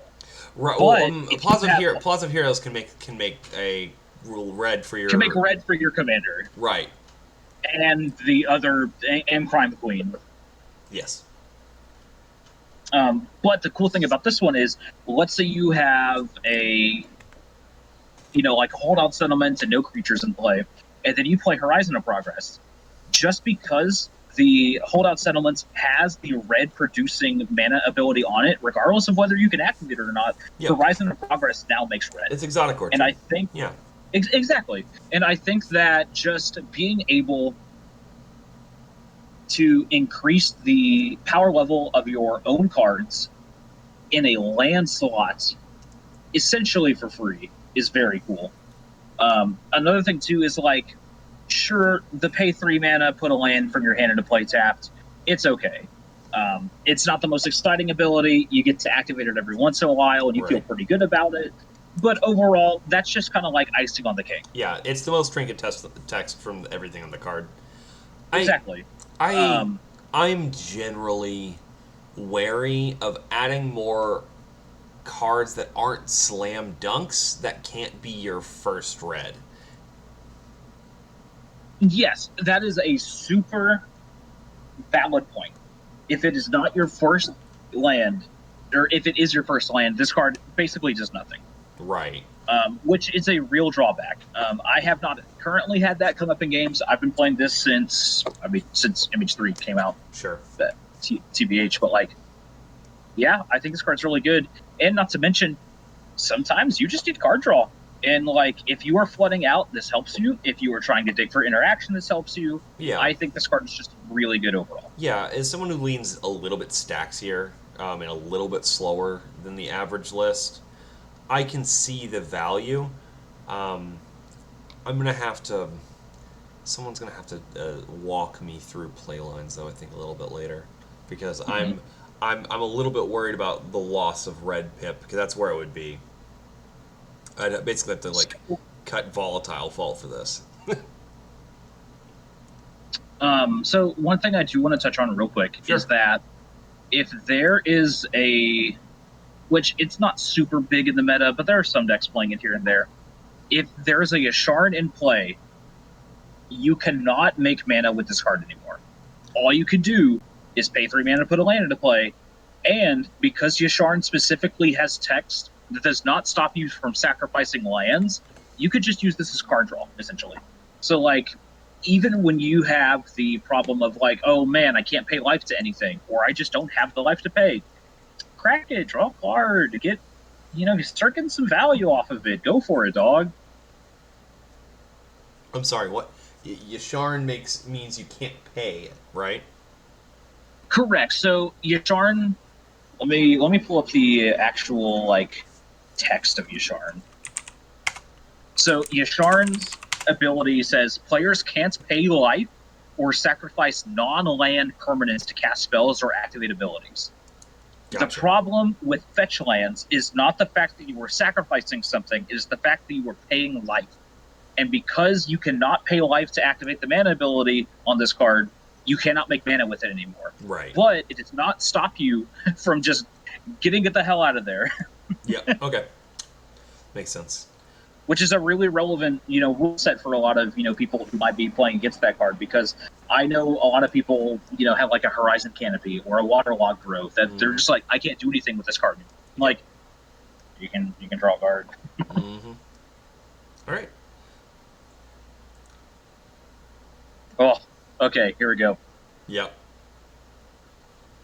Right. But Well, if you have, Plaza of Heroes can make a rule red for your can make red for your commander right. and the other and Crime Queen. Yes. But the cool thing about this one is, let's say you have a, like holdout settlements and no creatures in play, and then you play Horizon of Progress. Just because the holdout settlements has the red producing mana ability on it, regardless of whether you can activate it or not, Yep. Horizon of Progress now makes red. It's exotic orchard. And I think yeah. Exactly. And I think that just being able to increase the power level of your own cards in a land slot, essentially for free, is very cool. Another thing too is like, sure, the pay 3 mana, put a land from your hand into play tapped. It's okay. It's not the most exciting ability. You get to activate it every once in a while, and you feel pretty good about it. But overall, that's just kind of like icing on the cake. Yeah, it's the most trinket text from everything on the card. Exactly. I'm generally wary of adding more cards that aren't slam dunks that can't be your first red. Yes, that is a super valid point. If it is not your first land, or if it is your first land, this card basically does nothing. Right. Which is a real drawback. I have not currently had that come up in games. I've been playing this since Image 3 came out. Sure. TBH, but like, yeah, I think this card's really good. And not to mention, sometimes you just need card draw. And like, if you are flooding out, this helps you. If you are trying to dig for interaction, this helps you. Yeah. I think this card is just really good overall. Yeah, as someone who leans a little bit staxier and a little bit slower than the average list, I can see the value. I'm gonna have to. Someone's gonna have to walk me through play lines, though. I think a little bit later, because I'm a little bit worried about the loss of red pip, because that's where it would be. I'd basically have to like cut volatile fault for this. So one thing I do want to touch on real quick is that if there is a, which it's not super big in the meta, but there are some decks playing it here and there. If there is a Yasharn in play, you cannot make mana with this card anymore. All you can do is pay 3 mana to put a land into play, and because Yasharn specifically has text that does not stop you from sacrificing lands, you could just use this as card draw, essentially. So, like, even when you have the problem of, like, oh man, I can't pay life to anything, or I just don't have the life to pay, crack it, draw a card, get, start getting some value off of it. Go for it, dog. I'm sorry, what? Yasharn means you can't pay, right? Correct. So Yasharn, let me pull up the actual like text of Yasharn. So Yasharn's ability says players can't pay life or sacrifice non-land permanents to cast spells or activate abilities. Gotcha. The problem with fetch lands is not the fact that you were sacrificing something, it is the fact that you were paying life. And because you cannot pay life to activate the mana ability on this card, you cannot make mana with it anymore. Right. But it does not stop you from just getting it the hell out of there. Yeah, okay. Makes sense. Which is a really relevant, rule set for a lot of, people who might be playing against that card, because I know a lot of people, have like a Horizon Canopy or a Waterlogged Growth that they're just like, I can't do anything with this card. Like, you can draw a card. Mm-hmm. All right. Oh, okay, here we go. Yep.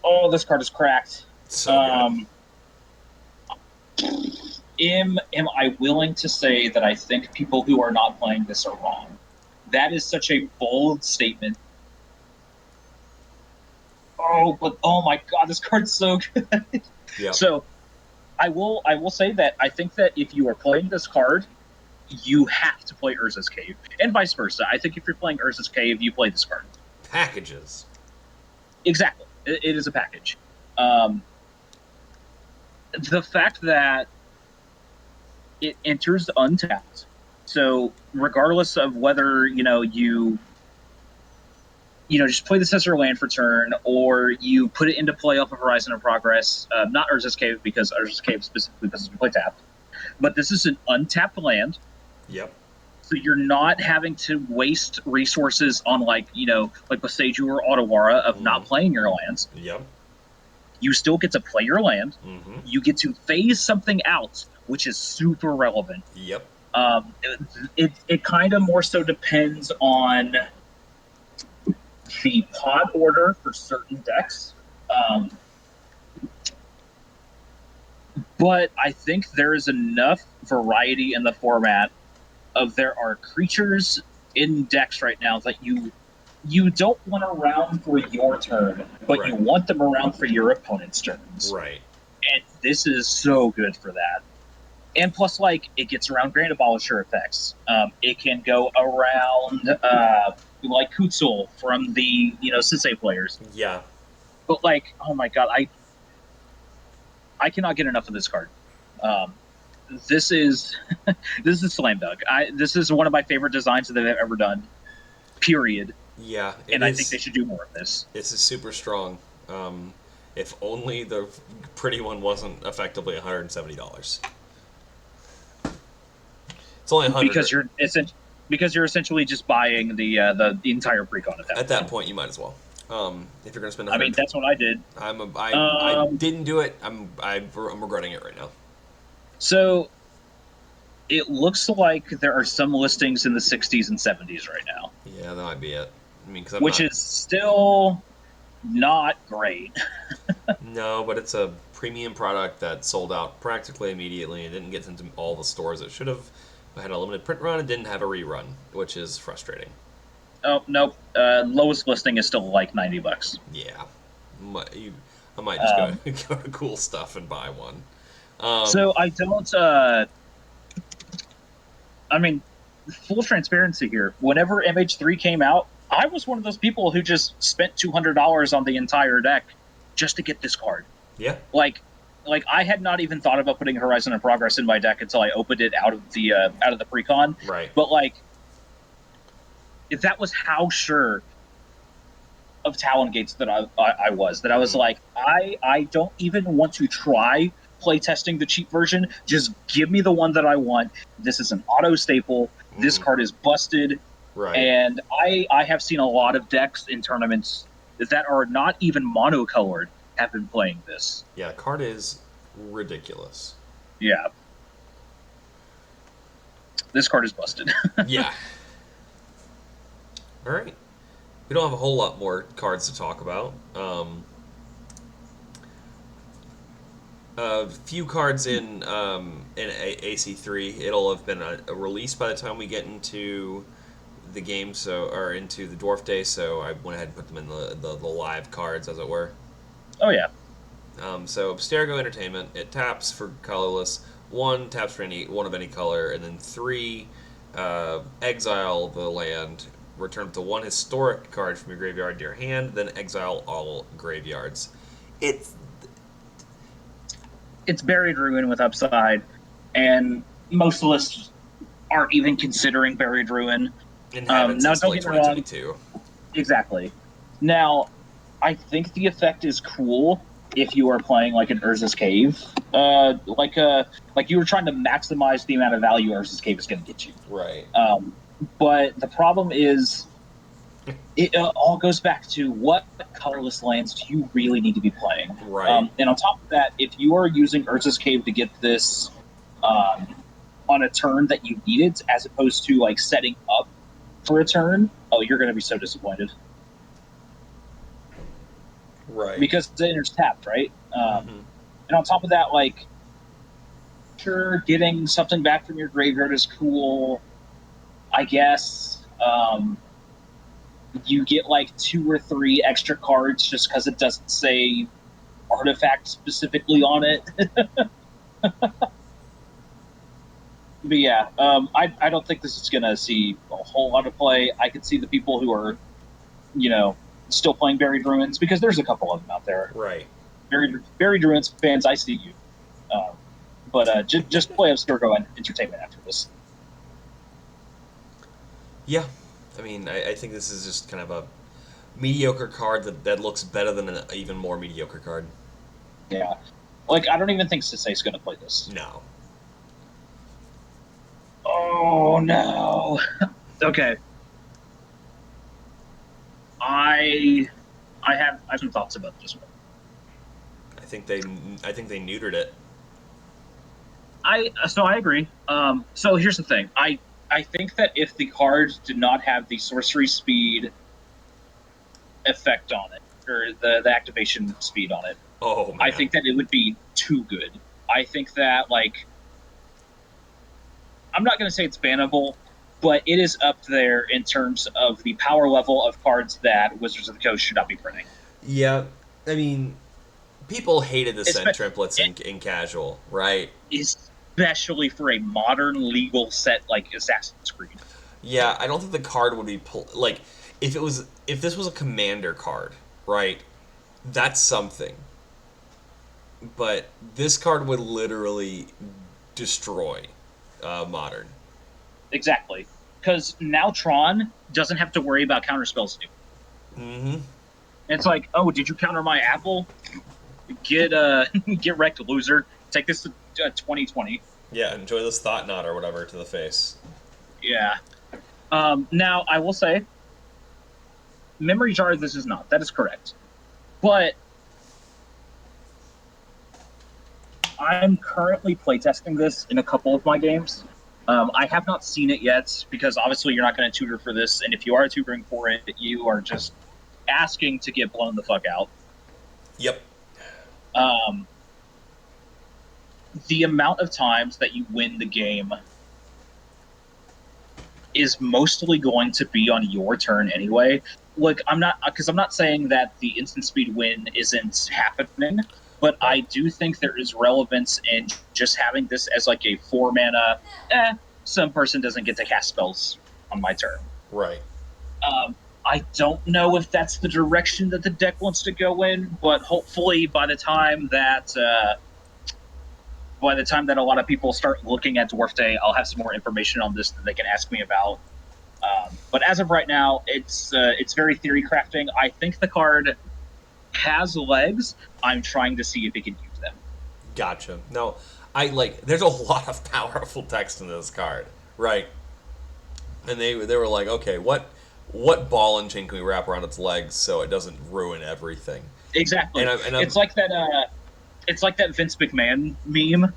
Oh, this card is cracked. So am I willing to say that I think people who are not playing this are wrong? That is such a bold statement. Oh, but oh my god, this card's so good. Yep. So I will say that I think that if you are playing this card, you have to play Urza's Cave, and vice versa. I think if you're playing Urza's Cave, you play this card. Packages. Exactly. It is a package. The fact that it enters untapped, so regardless of whether, you just play this as your land for turn, or you put it into play off of Horizon of Progress, not Urza's Cave, because Urza's Cave specifically doesn't play tapped, but this is an untapped land. Yep. So you're not having to waste resources on like Boseiju or Otawara of not playing your lands. Yep. You still get to play your land. Mm-hmm. You get to phase something out, which is super relevant. Yep. It kind of more so depends on the pod order for certain decks. But I think there is enough variety in the format of there are creatures in decks right now that you don't want around for your turn, but you want them around for your opponent's turns. Right. And this is so good for that. And plus, like, it gets around Grand Abolisher effects. It can go around, like, Kutsul from the, Sensei players. Yeah, But, like, oh my god, I cannot get enough of this card. Um, this is this is slam dunk. This is one of my favorite designs that they've ever done. Period. yeah, it And I think they is. should do more of this. This is super strong. If only the pretty one wasn't effectively $170. It's only 100. Because you're essentially just buying the entire precon at that At point. that point, you might as well. If you're gonna spend I mean, 100, that's what I did. I Um, didn't do it. I'm regretting it right now. so it looks like there are some listings in the 60s and 70s right now, Yeah, that might be it. I mean, because I'm which not. is still not great. No, but it's a premium product that sold out practically immediately and didn't get into all the stores it should have. It had a limited print run and didn't have a rerun, which is frustrating. Oh nope. Lowest listing is still like $90. Yeah, I might just go Um, go to Cool Stuff and buy one. so I don't. I mean, full transparency here. Whenever MH3 came out, I was one of those people who just spent $200 on the entire deck just to get this card. Yeah, Like, like I had not even thought about putting Horizon of Progress in my deck until I opened it out of the precon. right. But like, if that was how sure of Talon Gates that I was, that I was Mhm. like, I don't even want to try playtesting the cheap version. Just give me the one that I want. This is an auto staple. This Mhm. card is busted. Right. And I have seen a lot of decks in tournaments that are not even monocolored have been playing this. Yeah, card is ridiculous. Yeah, this card is busted. Yeah. All right. We don't have a whole lot more cards to talk about. A few cards in AC3. It'll have been released by the time we get into the game, or into the Dwarf Day. So I went ahead and put them in the live cards, as it were. Oh yeah. So Abstergo Entertainment. It taps for colorless. One taps for any one of any color, and then three exile the land. Return up to one historic card from your graveyard to your hand. Then exile all graveyards. It's It's Buried Ruin with upside, and most lists aren't even considering Buried Ruin. and haven't Now, since don't like get me wrong. 2022. Exactly. Now, I think the effect is cool if you are playing like an Urza's Cave, like you were trying to maximize the amount of value Urza's Cave is going to get you. Right. But the problem is, it all goes back to what colorless lands do you really need to be playing. Right. And on top of that, if you are using Urza's Cave to get this on a turn that you need it, as opposed to like setting up for a turn, oh, you're going to be so disappointed. Right. Because the enters tapped, right? Mhm. And on top of that, like, sure, getting something back from your graveyard is cool, I guess. You get like 2 or 3 extra cards just because it doesn't say artifact specifically on it. But yeah, I don't think this is going to see a whole lot of play. I could see the people who are, you know, still playing Buried Ruins, because there's a couple of them out there. Right. Buried Ruins fans, I see you. But just play Abstergo and Entertainment after this. Yeah. I mean, I think this is just kind of a mediocre card that looks better than an even more mediocre card. Yeah. Like, I don't even think Sisei's going to play this. No. Oh, no. Okay. I I have some thoughts about this one. I think they neutered it. I agree. So here's the thing. I think that if the card did not have the sorcery speed effect on it, or the activation speed on it, Oh man. I think that it would be too good. I think that, like, I'm not going to say it's bannable, but it is up there in terms of the power level of cards that Wizards of the Coast should not be printing. Yeah. I mean, People hated the send Espe- triplets in casual, right? Especially for a modern legal set like Assassin's Creed. Yeah, I don't think the card would be like if this was a commander card, right? That's something. But this card would literally destroy modern. Exactly. Because now Tron doesn't have to worry about counterspells anymore. Mm-hmm. It's like, oh, did you counter my apple? Get get wrecked, loser. Take this to 2020. Yeah, enjoy this thought knot or whatever to the face. Yeah. Now I will say, memory jar. This is not. That is correct. But I'm currently playtesting this in a couple of my games. I have not seen it yet because obviously you're not going to tutor for this, and if you are tutoring for it, you are just asking to get blown the fuck out. Yep. Um, the amount of times that you win the game is mostly going to be on your turn anyway. Look, I'm not saying that the instant speed win isn't happening, but Right. I do think there is relevance in just having this as like a 4 mana. Some person doesn't get to cast spells on my turn. Right. I don't know if that's the direction that the deck wants to go in, but hopefully by the time that a lot of people start looking at Dwarf Day, I'll have some more information on this that they can ask me about. But as of right now, it's very theory crafting. I think the card has legs. I'm trying to see if it can use them. Gotcha. No, I like. There's a lot of powerful text in this card, right? And they were like, okay, what ball and chain can we wrap around its legs so it doesn't ruin everything? Exactly. I'm It's like that. It's like that Vince McMahon meme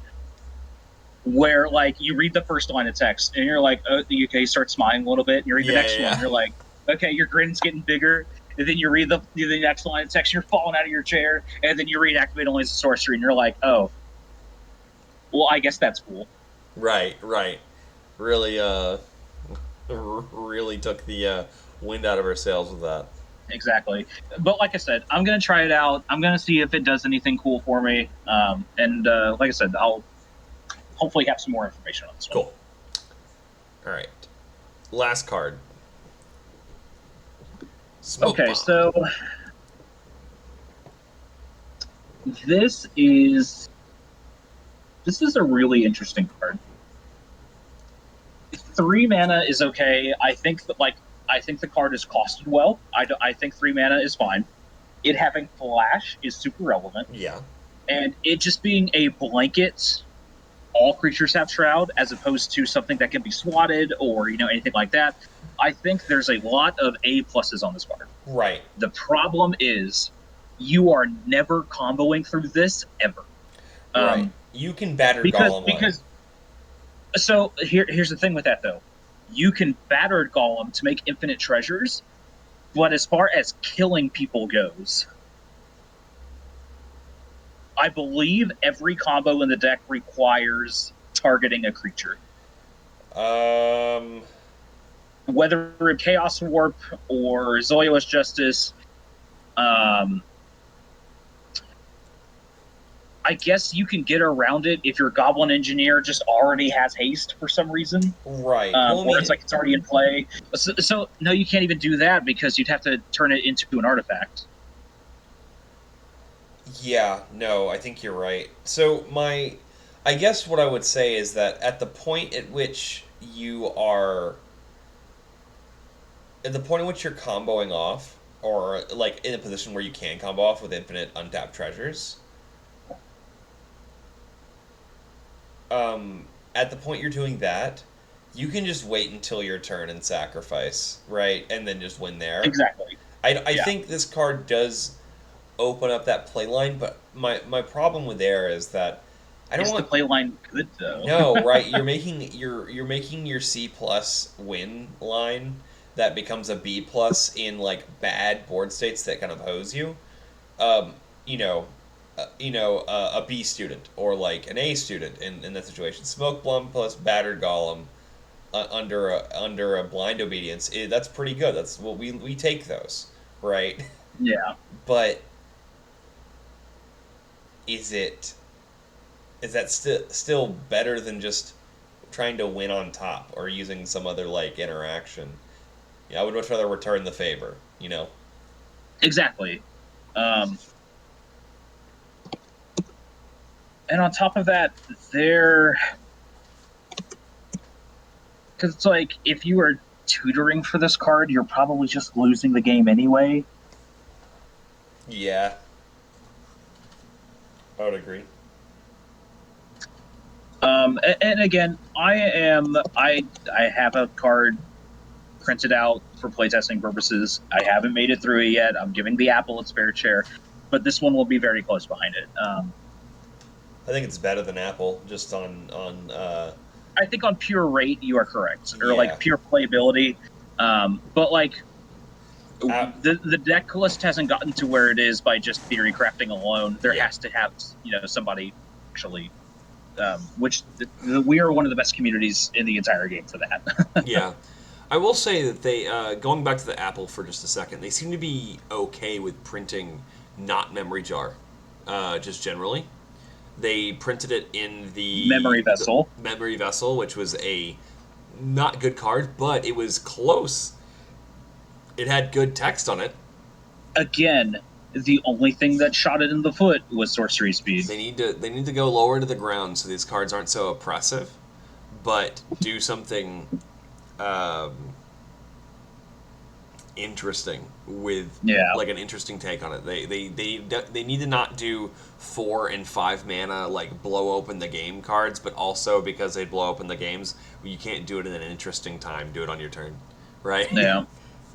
where like you read the first line of text and you're like, oh, you start smiling a little bit, and you read the yeah, next yeah, one, yeah. you're like, okay, your grin's getting bigger. And then you read the next line of text, you're falling out of your chair, and then you read activate only as a sorcery, and you're like, oh, well, I guess that's cool. Right, right. Really, really took the wind out of our sails with that. Exactly. But like I said, I'm gonna try it out. I'm gonna see if it does anything cool for me. And like I said, I'll hopefully have some more information on this one. Cool. All right. Last card. Smoke Okay, bomb. so this is this is a really interesting card. 3 mana is okay. I think the card is costed well. I think 3 mana is fine. It having flash is super relevant, Yeah. and it just being a blanket all creatures have shroud as opposed to something that can be swatted or anything like that. I think there's a lot of A pluses on this card. Right. The problem is you are never comboing through this ever. Right. Um, You can batter because Golem away. because so here's the thing with that though. You can batter Golem to make infinite treasures, but as far as killing people goes, I believe every combo in the deck requires targeting a creature. Um. Whether Chaos Warp or Zoya's Justice, um, I guess you can get around it if your Goblin Engineer just already has haste for some reason, Right. Well, I or it's mean, like it's already in play. So no, you can't even do that because you'd have to turn it into an artifact. yeah. No, I think you're right. So I guess what I would say is that at the point at which you're comboing off, or like in a position where you can combo off with infinite untapped treasures, at the point you're doing that, you can just wait until your turn and sacrifice, right, and then just win there. Exactly. I Yeah. think this card does open up that play line, but my problem with there is that I don't Is the want. play line good though? No, right? You're making your C plus win line that becomes a B plus in like bad board states that kind of hose you. Um, you know, a B student or like an A student in that situation. Smoke Blum plus battered golem under a blind obedience. That's pretty good. That's what we take those, right? Yeah. But is that still better than just trying to win on top or using some other like interaction? Yeah, I would much rather return the favor. You know. Exactly. Um, and on top of that, there, because it's like if you are tutoring for this card, you're probably just losing the game anyway. Yeah, I would agree. And again, I have a card printed out for playtesting purposes. I haven't made it through it yet. I'm giving the apple its fair share, but this one will be very close behind it. I think it's better than Apple, just I think on pure rate, you are correct, or yeah. like pure playability. But like App, the deck list hasn't gotten to where it is by just theory crafting alone. There yeah. has to have somebody actually, which we are one of the best communities in the entire game for that. Yeah. I will say that they, going back to the Apple for just a second, they seem to be okay with printing not memory jar, just generally. They printed it in Memory the vessel. memory vessel, which was a not good card, but it was close. It had good text on it. Again, the only thing that shot it in the foot was sorcery speed. They need to go lower to the ground so these cards aren't so oppressive, but do something um, interesting with Yeah. like an interesting take on it. They need to not do 4 and 5 mana like blow open the game cards, but also because they blow open the games, you can't do it in an interesting time. Do it on your turn, right? Yeah.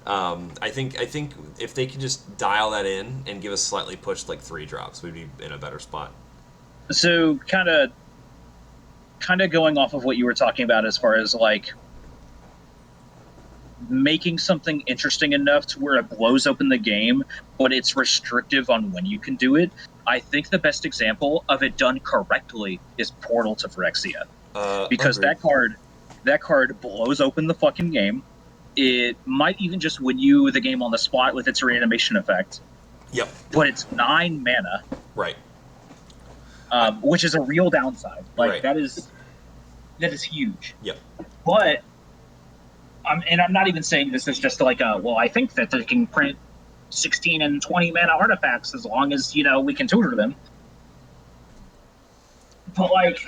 I think if they could just dial that in and give us slightly pushed like 3 drops, we'd be in a better spot. So kind of going off of what you were talking about as far as like making something interesting enough to where it blows open the game, but it's restrictive on when you can do it. I think the best example of it done correctly is Portal to Phyrexia, because Agreed. that card blows open the fucking game. It might even just win you the game on the spot with its reanimation effect, Yep. but it's 9 mana, Right. I, which is a real downside. Like right. that is huge. Yep. But and I'm not even saying this is just like a, well, I think that they can print 16 and 20 mana artifacts as long as we can tutor them. But like,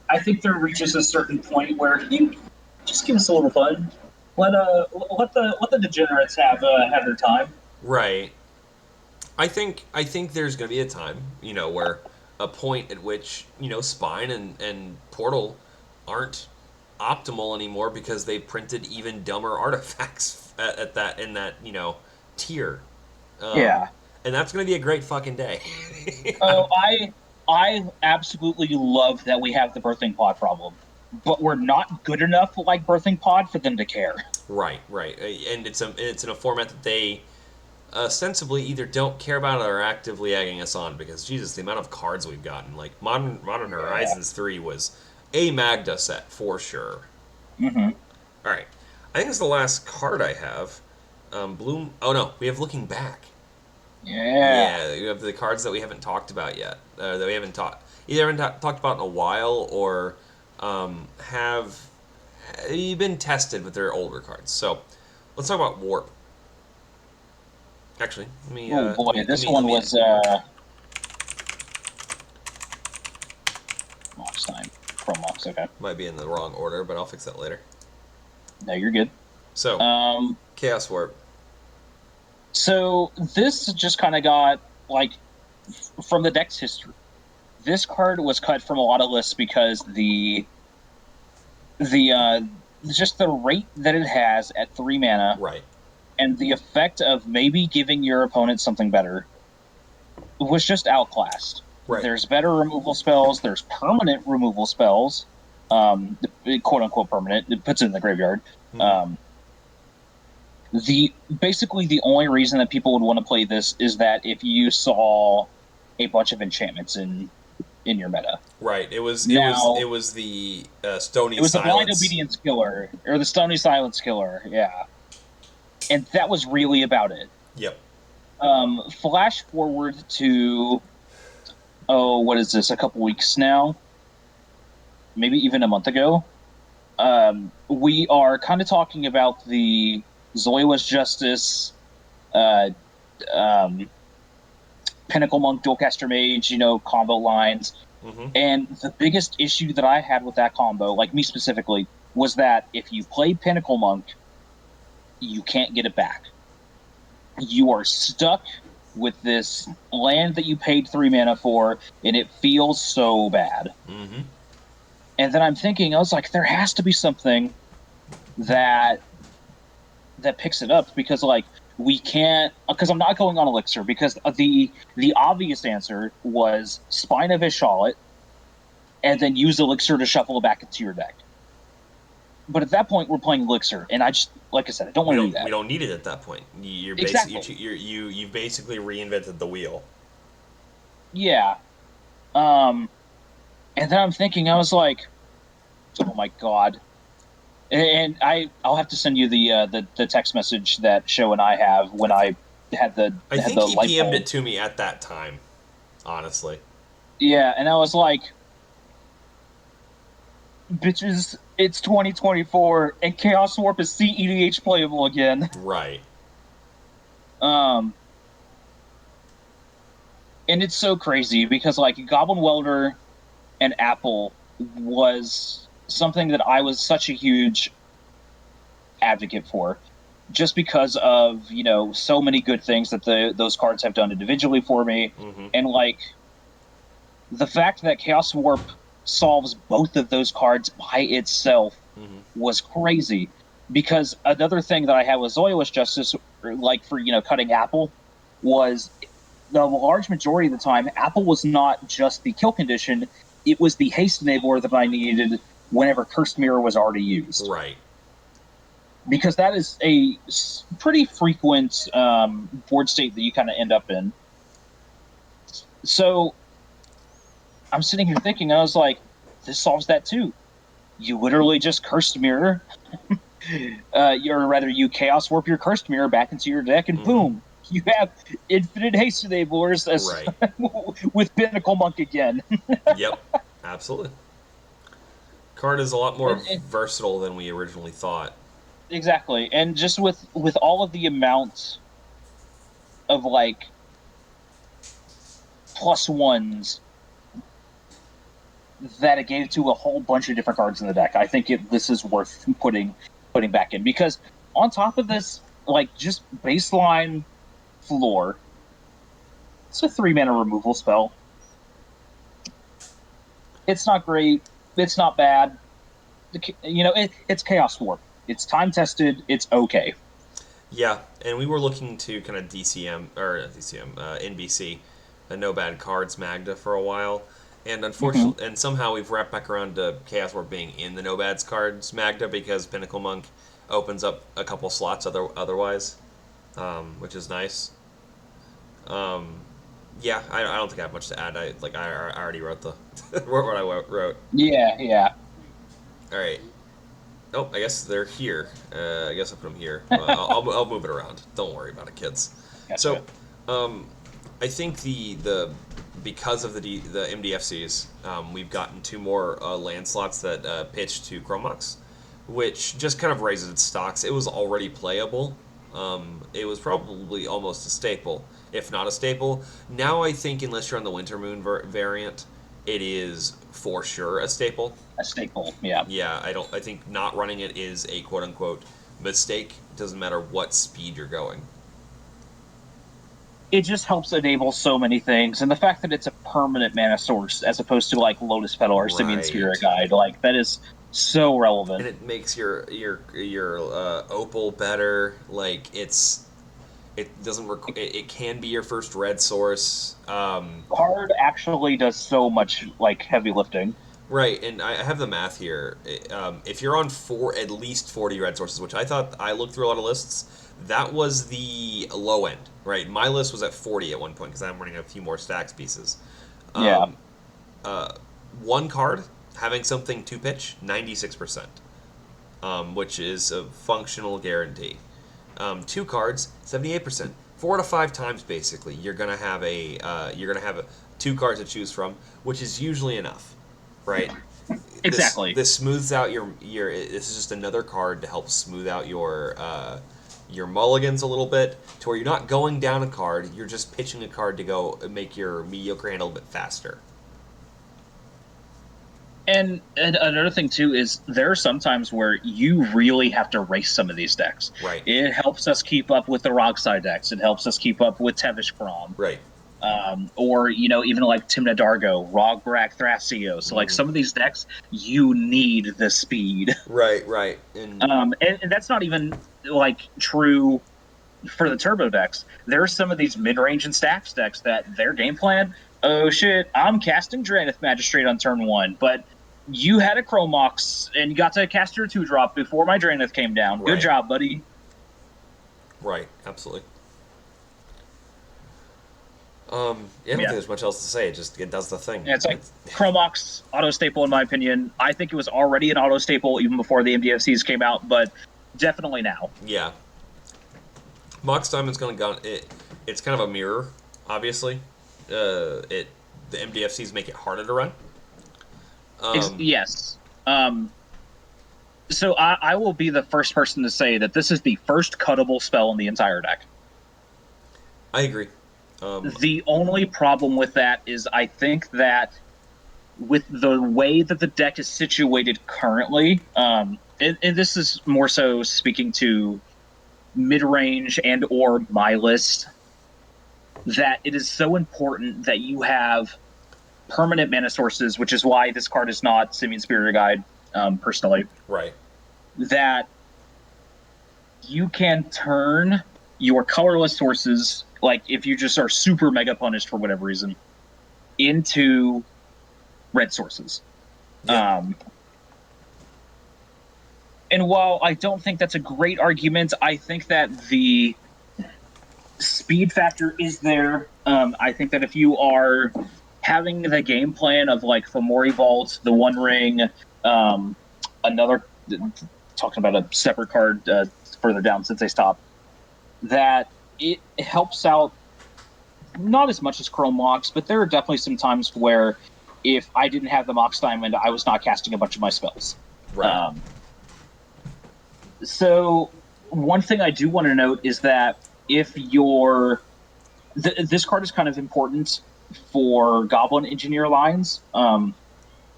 I think there reaches a certain point where you just give us a little fun. Let the degenerates have their time. Right. I think there's going to be a time, where a point at which, Spine and Portal aren't optimal anymore because they printed even dumber artifacts at that in that, tier. Yeah. And that's going to be a great fucking day. Oh, I absolutely love that we have the birthing pod problem, but we're not good enough like birthing pod for them to care. Right, right. And it's in a format that they ostensibly either don't care about or are actively egging us on because Jesus, the amount of cards we've gotten. Like Modern Horizons 3 was a Magda set for sure. Mm-hmm. All right, I think it's the last card I have. Bloom. Oh no, we have Looking Back. Yeah. Yeah, you have the cards that we haven't talked about yet. That we haven't talked about in a while, or have been tested with their older cards. So let's talk about Warp. Actually, let me. Oh boy, this let one me, was Mox time. Mox, okay. might be in the wrong order, but I'll fix that later. No, you're good. So, Chaos Warp. So this just kind of got like from the deck's history. This card was cut from a lot of lists because the just the rate that it has at 3 mana, Right. and the effect of maybe giving your opponent something better was just outclassed. Right. There's better removal spells. There's permanent removal spells, quote unquote permanent. It puts it in the graveyard. Mm-hmm. Basically the only reason that people would want to play this is that if you saw a bunch of enchantments in your meta. Right. It was the Stony. It was Silence. the Blind Obedience killer or the Stony Silence killer. Yeah, and that was really about it. Yep. Flash forward to oh, what is this? A couple weeks now, maybe even a month ago. We are kind of talking about the Zoiwa's Justice, uh, um, Pinnacle Monk, Dualcaster Mage, combo lines. Mm-hmm. And the biggest issue that I had with that combo, like me specifically, was that if you play Pinnacle Monk, you can't get it back. You are stuck with this land that you paid 3 mana for, and it feels so bad. Mm-hmm. And then I'm thinking, I was like, there has to be something that picks it up because like we can't because I'm not going on Elixir because the obvious answer was Spine of Ish'alet and then use Elixir to shuffle it back into your deck. But at that point, we're playing Elixir, and I just, like I said, I don't want to do We that. don't need it at that point. Exactly. You've basically reinvented the wheel. Yeah. Um. And then I'm thinking, I was like, oh my god. And I'll have to send you the text message that Show and I have when I I had think the he light PM'd bulb. it to me at that time. Honestly, Yeah, and I was like, bitches, it's 2024 and Chaos Warp is CEDH playable again. right. Um, and it's so crazy because like Goblin Welder and Apple was something that I was such a huge advocate for, just because of so many good things that those cards have done individually for me, Mm-hmm. and like the fact that Chaos Warp solves both of those cards by itself Mm-hmm. was crazy. Because another thing that I had with Zoilos Justice, like for cutting Apple, was the large majority of the time Apple was not just the kill condition; it was the haste enabler that I needed whenever Cursed Mirror was already used. Right. Because that is a pretty frequent board state that you kind of end up in. So I'm sitting here thinking, I was like, this solves that too. You literally just Cursed Mirror, or rather, you Chaos Warp your Cursed Mirror back into your deck, and Mm-hmm. boom, you have infinite haste enablers as Right. with Pinnacle Monk again. Yep. Absolutely. Card is a lot more And versatile than we originally thought. exactly, and just with all of the amount of like plus ones that it gave to a whole bunch of different cards in the deck. I think this is worth putting back in because on top of this, like just baseline floor, it's a 3 mana removal spell. It's not great. It's not bad. It's Chaos Warp. It's time tested. It's okay. Yeah, and we were looking to kind of DCM or not DCM NBC, a no bad cards Magda for a while, and Mm-hmm. unfortunately, and somehow we've wrapped back around to Chaos War being in the no bads cards Magda because Pinnacle Monk opens up a couple slots otherwise, which is nice. Um, yeah, I don't think I have much to add. I already wrote the wrote what I wrote. Yeah, yeah. All right. Oh, I guess they're here. I guess I'll put them here. I'll move it around. Don't worry about it, kids. So, Gotcha. um, I think the because of the MDFCs, we've gotten two more land slots that pitch to Chromox, which just kind of raises its stocks. It was already playable. It was probably almost a staple, if not a staple. Now I think unless you're on the Winter Moon variant, it is for sure a staple. A staple. Yeah. Yeah, I don't. I think not running it is a quote unquote mistake. Doesn't matter what speed you're going. It just helps enable so many things, and the fact that it's a permanent mana source as opposed to like Lotus Petal or Simian Spirit Right. Guide, like that is so And relevant. it makes your opal better. Like it doesn't it can be your first red source. Card actually does so much like heavy lifting. Right, and I have the math here. If you're on at least 40 red sources, which I thought I looked through a lot of lists, that was the low end. Right, my list was at 40 at one point because I'm running a few more stacks pieces. Yeah. Um, one card having something to pitch 96%, which is a functional guarantee. Two cards 78%. 4 to 5 times basically you're gonna have two cards to choose from, which is usually enough, right? Exactly. This smooths out your. This is just another card to help smooth out your mulligans a little bit, to where you're not going down a card, you're just pitching a card to go make your mediocre hand a little bit faster. And another thing too is there are some times where you really have to race some of these decks. Right. It helps us keep up with the Rockside decks. It helps us keep up with Tevish Prom. Right. Or even like Timna Dargo, Rograk Thrasio. So like some of these decks, you need the speed. Right. Right. And that's not even like true for the turbo decks. There are some of these mid-range and stacks decks that their game plan, oh shit, I'm casting Drannith Magistrate on turn 1, but you had a Chromox and you got to cast your 2-drop before my Drannith came down. Good job, buddy. Right, absolutely. I don't think there's much else to say. It does the thing. Yeah, it's like Chromox, auto staple in my opinion. I think it was already an auto staple even before the MDFCs came out, but definitely now. Yeah. Mox Diamond's going to go. It's kind of a mirror, obviously. The MDFCs make it harder to run. Yes. So I will be the first person to say that this is the first cuttable spell in the entire deck. I agree. The only problem with that is I think that with the way that the deck is situated currently, and this is more so speaking to mid-range and or my list, that it is so important that you have permanent mana sources, which is why this card is not Simian Superior Guide, personally. Right. That you can turn your colorless sources, like if you just are super mega punished for whatever reason, into red sources. Yeah. And while I don't think that's a great argument, I think that the speed factor is there. I think that if you are having the game plan of like Fomori Vault, the One Ring, another, talking about a separate card further down since they stopped, that it helps out not as much as Chrome Mox, but there are definitely some times where if I didn't have the Mox Diamond, I was not casting a bunch of my spells. Right. So one thing I do want to note is that if you're... this card is kind of important for Goblin Engineer lines.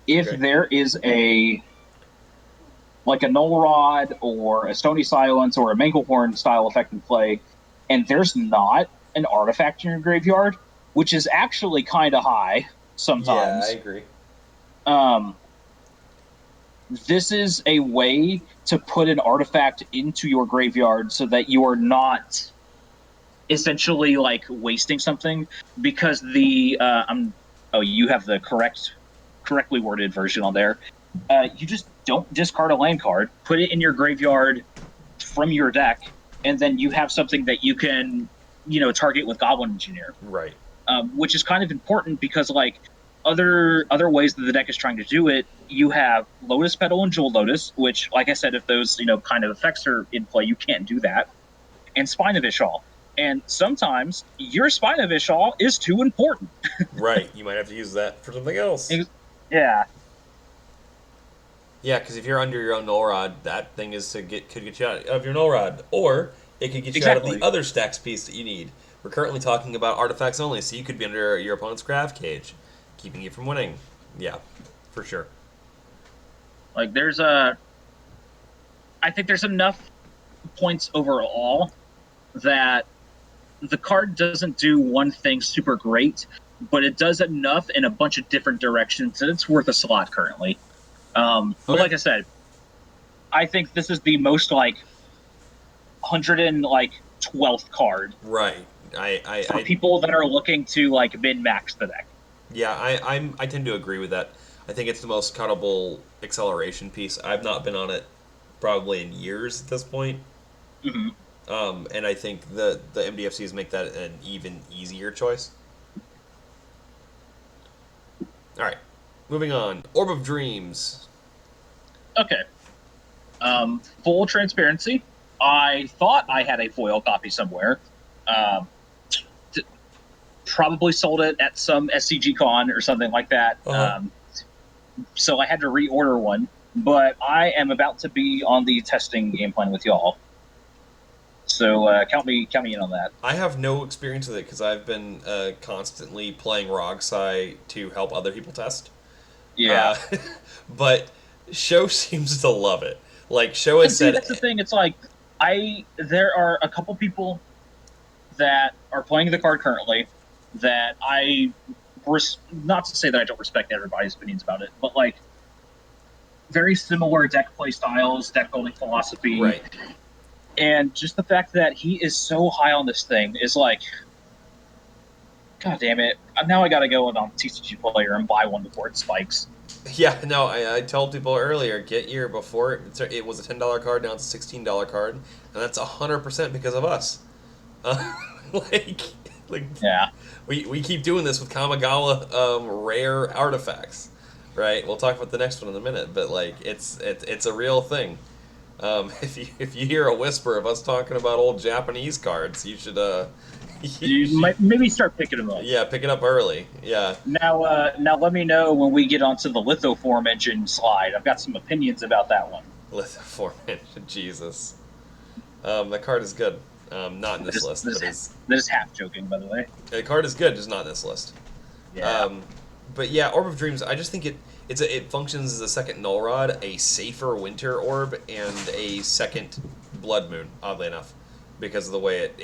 If there is a Null Rod or a Stony Silence or a Manglehorn style effect in play, and there's not an artifact in your graveyard, which is actually kind of high sometimes. Yeah, I agree. This is a way to put an artifact into your graveyard so that you are not essentially like wasting something, because the you have the correctly worded version on there. You just don't discard a land card, put it in your graveyard from your deck, and then you have something that you can, target with Goblin Engineer. Right. Which is kind of important because, like, other ways that the deck is trying to do it, you have Lotus Petal and Jewel Lotus, which, like I said, if those, kind of effects are in play, you can't do that. And Spine of Ishal. And sometimes your Spine of Ishal is too important. Right. You might have to use that for something else. Yeah. Yeah, because if you're under your own Null Rod, that thing could get you out of your Null Rod. Or it could get you out of the other stacks piece that you need. We're currently talking about artifacts only, so you could be under your opponent's Grav Cage, keeping you from winning. Yeah, for sure. Like, I think there's enough points overall that the card doesn't do one thing super great, but it does enough in a bunch of different directions, and it's worth a slot currently. But like I said, I think this is the most, 112th card. Right. For people that are looking to, min-max the deck. Yeah, I tend to agree with that. I think it's the most cuttable acceleration piece. I've not been on it probably in years at this point. Mm-hmm. And I think the MDFCs make that an even easier choice. All right, moving on. Orb of Dreams. Okay. Full transparency. I thought I had a foil copy somewhere. Um, Probably sold it at some SCG con or something like that. Uh-huh. So I had to reorder one. But I am about to be on the testing game plan with y'all. So count me in on that. I have no experience with it because I've been constantly playing Rogsai to help other people test. Yeah. Uh, but Show seems to love it. Like Show And has see, said, that's the thing. It's like there are a couple people that are playing the card currently that not to say that I don't respect everybody's opinions about it, but like very similar deck play styles, deck building philosophy, right? and just the fact that he is so high on this thing is like, God damn it! Now I got to go on TCG Player and buy one before it spikes. Yeah, no, I told people earlier, get your before it was a $10 card, now it's a $16 card, and that's 100% because of us. Uh, like, like Yeah, we keep doing this with Kamigawa rare artifacts, right? We'll talk about the next one in a minute, but like it's a real thing. If you hear a whisper of us talking about old Japanese cards, you should you you should might maybe start picking them up. yeah, pick it up early. Yeah, Now let me know when we get onto the lithoform engine slide. I've got some opinions about that one. Lithoform. Jesus, that card is good. Not in this list, but is That is half joking, by the way. the card is good, just not in this list. Yeah. Um, but yeah, Orb of Dreams. I just think it functions as a second Null Rod, a safer Winter Orb, and a second Blood Moon. Oddly enough, because of the way it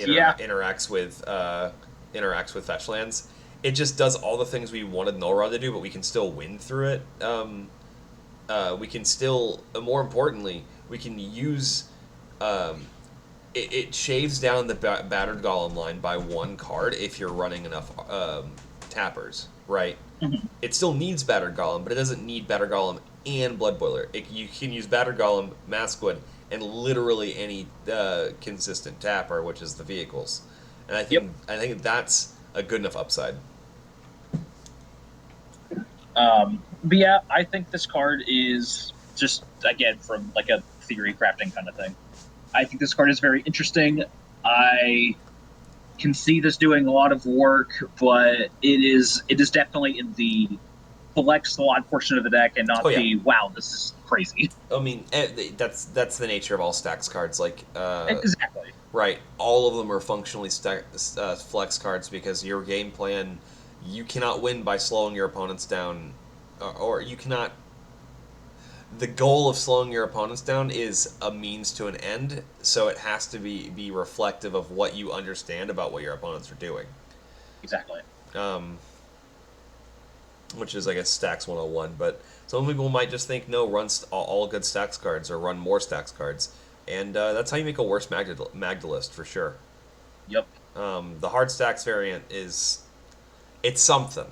interacts with fetch lands, it just does all the things we wanted Null Rod to do, but we can still win through it. We can still, more importantly, we can use. It shaves down the battered golem line by one card if you're running enough tappers, right? Mhm. It still needs battered golem, but it doesn't need battered golem and blood boiler. You can use battered golem, maskwood, and literally any consistent tapper, which is the vehicles. And Yep. I think that's a good enough upside. But yeah, I think this card is just again from like a theory crafting kind of thing. I think this card is very interesting. I can see this doing a lot of work, but it is definitely in the select slot portion of the deck and Oh not yeah, the wow, this is crazy. I mean that's the nature of all stacks cards. Like Exactly. right, all of them are functionally flex cards because your game plan, you cannot win by slowing your opponents down, or you cannot. The goal of slowing your opponents down is a means to an end, so it has to be reflective of what you understand about what your opponents are doing. Exactly. Um, which is, I guess, Stacks 101. But some people might just think, no, run all good Stacks cards or run more Stacks cards. And that's how you make a worse Magdalist, for sure. Yep. The hard Stacks variant it's something.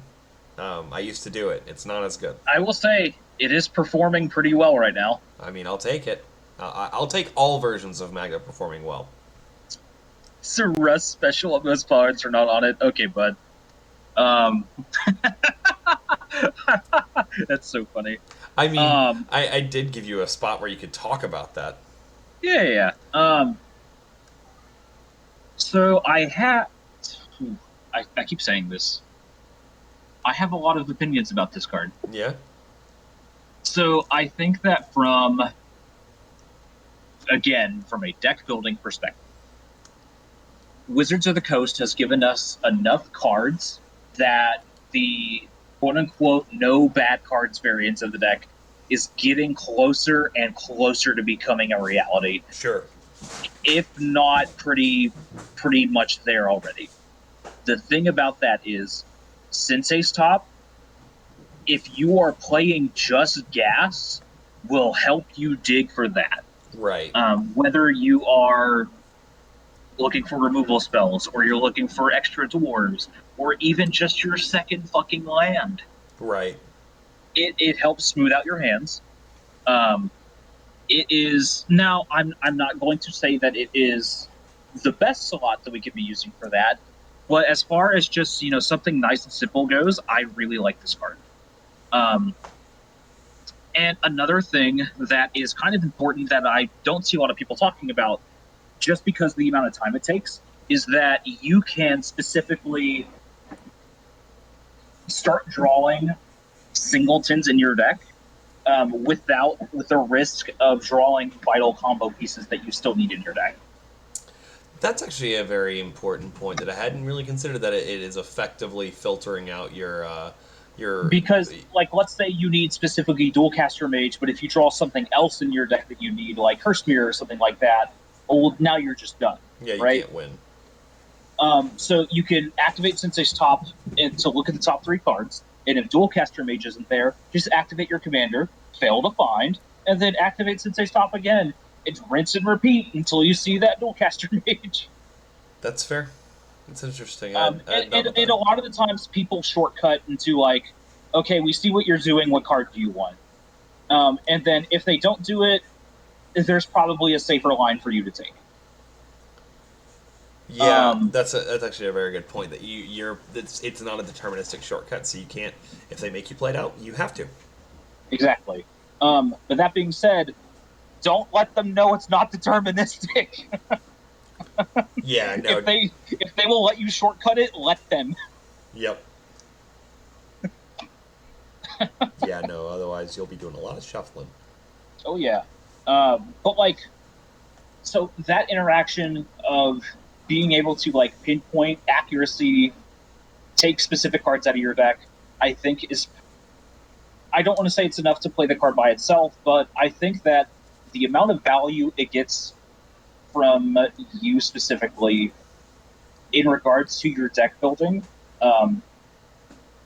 I used to do it. It's not as good. I will say it is performing pretty well right now. I mean, I'll take it. I'll take all versions of Magda performing well. So Rust special of those cards are not on it. Okay, bud. Um, that's so funny. I mean, Um, I did give you a spot where you could talk about that. yeah. So I keep saying this. I have a lot of opinions about this card. Yeah? So I think that again, from a deck building perspective, Wizards of the Coast has given us enough cards that the quote unquote no bad cards variance of the deck is getting closer and closer to becoming a reality. Sure. If not pretty much there already. The thing about that is Sensei's Top, if you are playing just gas, will help you dig for that. Right. Whether you are looking for removal spells, or you're looking for extra dwarves, or even just your second fucking land. Right. It helps smooth out your hands. It is now. I'm not going to say that it is the best slot that we could be using for that, but as far as just something nice and simple goes, I really like this card. And another thing that is kind of important that I don't see a lot of people talking about, just because of the amount of time it takes, is that you can specifically start drawing singletons in your deck with the risk of drawing vital combo pieces that you still need in your deck. That's actually a very important point that I hadn't really considered. That it is effectively filtering out your Because, like, let's say you need specifically Dualcaster Mage, but if you draw something else in your deck that you need, like Curse Mirror or something like that, well, now you're just done, yeah, you right? can't win. So you can activate Sensei's Top and to look at the top 3 cards, and if Dualcaster Mage isn't there, just activate your commander, fail to find, and then activate Sensei's Top again. It's rinse and repeat until you see that Dualcaster Mage. That's fair. That's interesting. Um, I and, hadn't thought and, about and that. a lot of the times people shortcut into like, okay, we see what you're doing. What card do you want? And then if they don't do it, there's probably a safer line for you to take. Yeah, Um, that's actually a very good point. That it's not a deterministic shortcut, so you can't. If they make you play it out, you have to. exactly. But that being said, don't let them know it's not deterministic. Yeah. No. If they will let you shortcut it, let them. Yep. Yeah. No. Otherwise, you'll be doing a lot of shuffling. Oh yeah. But like, so that interaction of being able to like pinpoint accuracy, take specific cards out of your deck, I think is. I don't want to say it's enough to play the card by itself, but I think that the amount of value it gets from you specifically in regards to your deck building, um,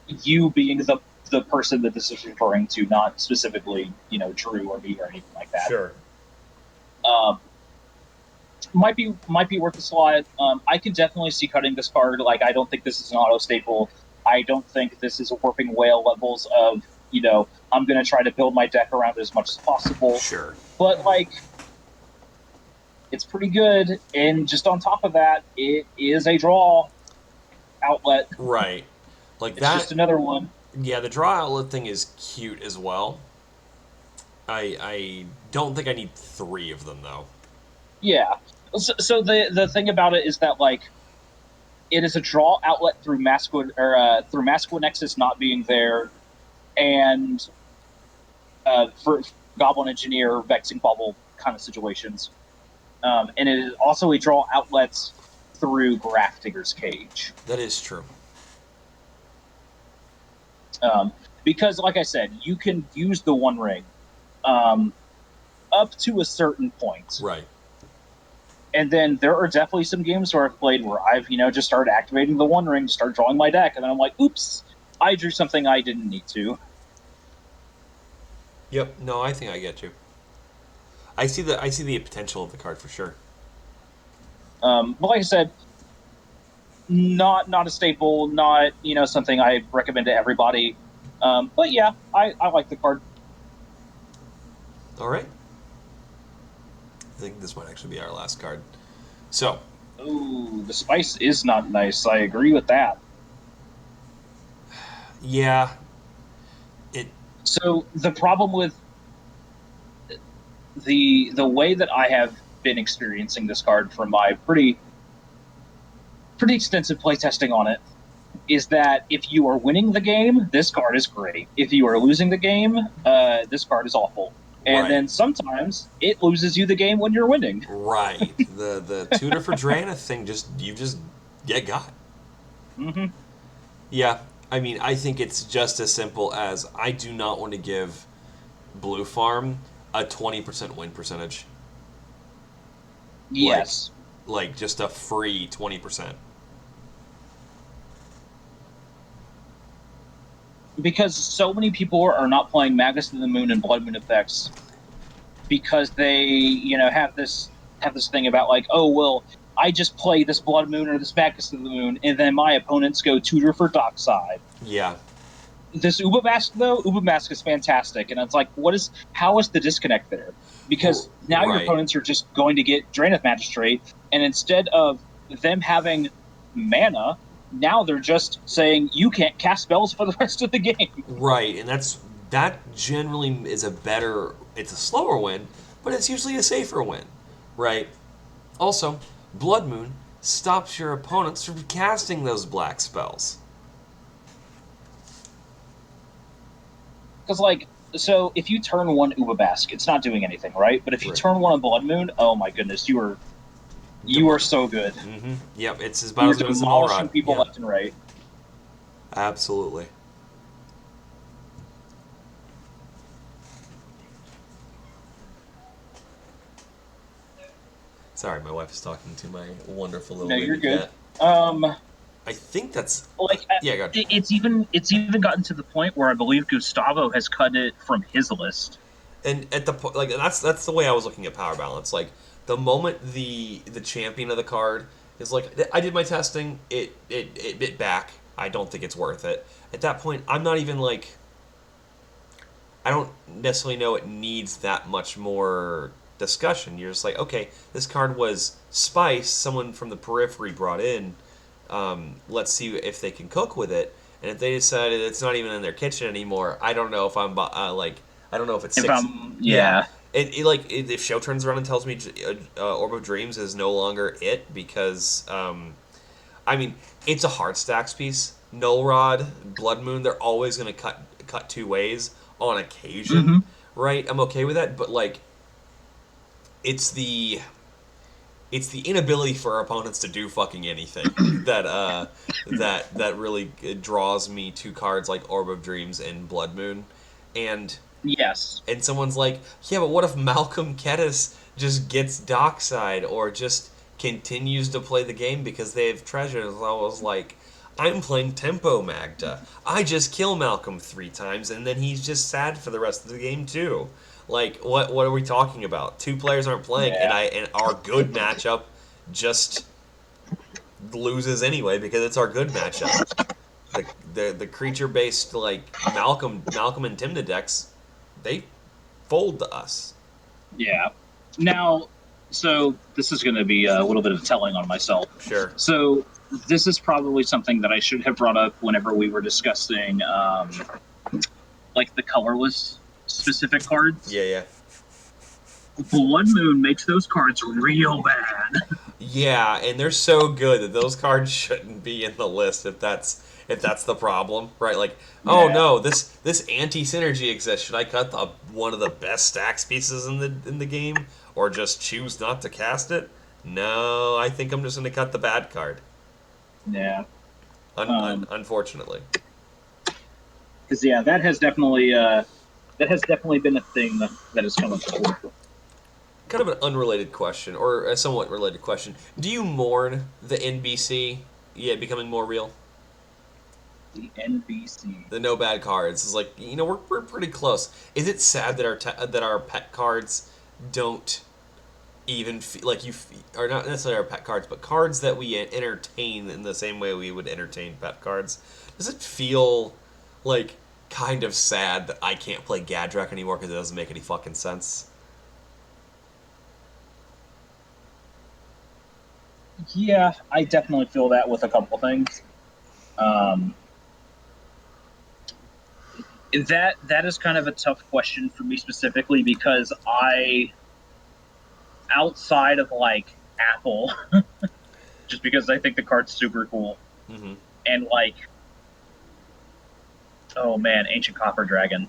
you being the person that this is referring to, not specifically, Drew or me or anything like that. Sure. Um, might be worth a slot. I can definitely see cutting this card. Like, I don't think this is an auto staple. I don't think this is a warping whale levels of I'm going to try to build my deck around it as much as possible. Sure. But like, it's pretty good. And just on top of that, it is a draw outlet. Right. Like It's that. just another one. Yeah, the draw outlet thing is cute as well. I don't think I need 3 of them though. Yeah. So the thing about it is that like it is a draw outlet through masculine or through masculine nexus not being there, and for goblin engineer vexing bubble kind of situations, and it is also a draw outlets through Grafdigger's Cage. That is true. Because, like I said, you can use the One Ring um, up to a certain point. Right. And then there are definitely some games where I've played where I've, just started activating the One Ring to start drawing my deck, and then I'm like, oops, I drew something I didn't need to. Yep. No, I think I get you. I see the potential of the card for sure. But like I said, not a staple, not something I recommend to everybody. But yeah, I like the card. All right. I think this might actually be our last card. So, Ooh, the spice is not nice. I agree with that. yeah, it So the problem with the way that I have been experiencing this card from my pretty extensive playtesting on it is that if you are winning the game, this card is great. If you are losing the game, this card is awful. And right. then sometimes it loses you the game when you're winning. Right. The tutor for Drana thing you just get got. Mm-hmm. Yeah. I mean, I think it's just as simple as I do not want to give Blue Farm a 20% win percentage. Yes. Like just a free 20%. Because so many people are not playing Magus of the Moon and Blood Moon effects because they, have this thing about like, oh well, I just play this Blood Moon or this Magus of the Moon, and then my opponents go tutor for Dockside. Yeah. This Uba Mask though, Uba Mask is fantastic, and it's like, how is the disconnect there? Because now your Right. opponents are just going to get Draenith Magistrate, and instead of them having mana, now they're just saying you can't cast spells for the rest of the game. Right, and that generally is it's a slower win, but it's usually a safer win, right? Also, Blood Moon stops your opponents from casting those black spells. Because, like, so if you turn one Ubabask, it's not doing anything, right? But if you Right. turn one on Blood Moon, oh my goodness, you are so good. Mm-hmm. Yep, it's about You're as good as a null demolishing rod. people Yeah, left and right. absolutely. Sorry, my wife is talking to my wonderful little No, you're baby good. cat. Um, I think that's. like Yeah, go ahead. it's even gotten to the point where I believe Gustavo has cut it from his list. And at the like that's the way I was looking at power balance. Like the moment the champion of the card is like, I did my testing, it bit back. I don't think it's worth it. At that point, I'm not even like, I don't necessarily know it needs that much more discussion. You're just like, okay, this card was spice. Someone from the periphery brought in. Let's see if they can cook with it. And if they decided it's not even in their kitchen anymore, I don't know if I'm like, I don't know if it's If six. I'm Yeah, yeah if show turns around and tells me Orb of Dreams is no longer it because I mean, it's a hard stacks piece. Null Rod, Blood Moon, they're always going to cut two ways on occasion, hmm right? I'm okay with that, but like, it's the it's the inability for our opponents to do fucking anything that really draws me to cards like Orb of Dreams and Blood Moon, and yes someone's like, yeah, but what if Malcolm Kedis just gets dockside or just continues to play the game because they have treasures? I was like, I'm playing Tempo Magda. I just kill Malcolm 3 times and then he's just sad for the rest of the game too. Like, what are we talking about? Two players aren't playing, yeah and our good matchup just loses anyway because it's our good matchup. The creature based like Malcolm and Timna decks, they fold to us. yeah. Now, so this is going to be a little bit of telling on myself. Sure. So this is probably something that I should have brought up whenever we were discussing like the colorless specific cards. Yeah, yeah. Blood Moon makes those cards real bad. Yeah, and they're so good that those cards shouldn't be in the list if that's the problem, right? Like, oh Yeah. no, this anti synergy exists. Should I cut one of the best stacks pieces in the game, or just choose not to cast it? No, I think I'm just going to cut the bad card. Yeah. Um, Unfortunately. because yeah, that has definitely been a thing that has come up before. Kind of an unrelated question, or a somewhat related question. Do you mourn the NBC? Yeah, becoming more real. The NBC. The no bad cards is like, we're pretty close. Is it sad that that our pet cards don't even like or not necessarily our pet cards, but cards that we entertain in the same way we would entertain pet cards? Does it feel like kind of sad that I can't play Gadrak anymore because it doesn't make any fucking sense? Yeah, I definitely feel that with a couple things. Um, that is kind of a tough question for me specifically because outside of like Apple, just because I think the card's super cool, Mm-hmm. and like, oh man, Ancient Copper Dragon.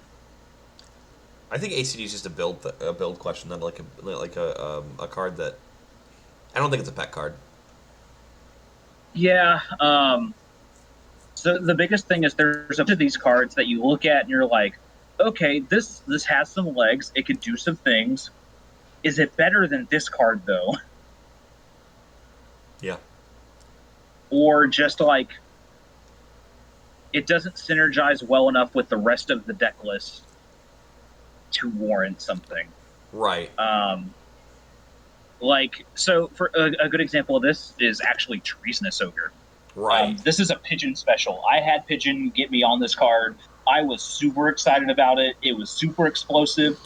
I think ACD is just a build question, not like a card that I don't think it's a pet card. Yeah. So the biggest thing is there's a bunch of these cards that you look at and you're like, okay, this has some legs. It can do some things. Is it better than this card though? Yeah. Or just like it doesn't synergize well enough with the rest of the deck list to warrant something. Right. Like so for a good example of this is actually Treasonous Ogre. Right. This is a Pigeon special. I had Pigeon get me on this card. I was super excited about it. It was super explosive.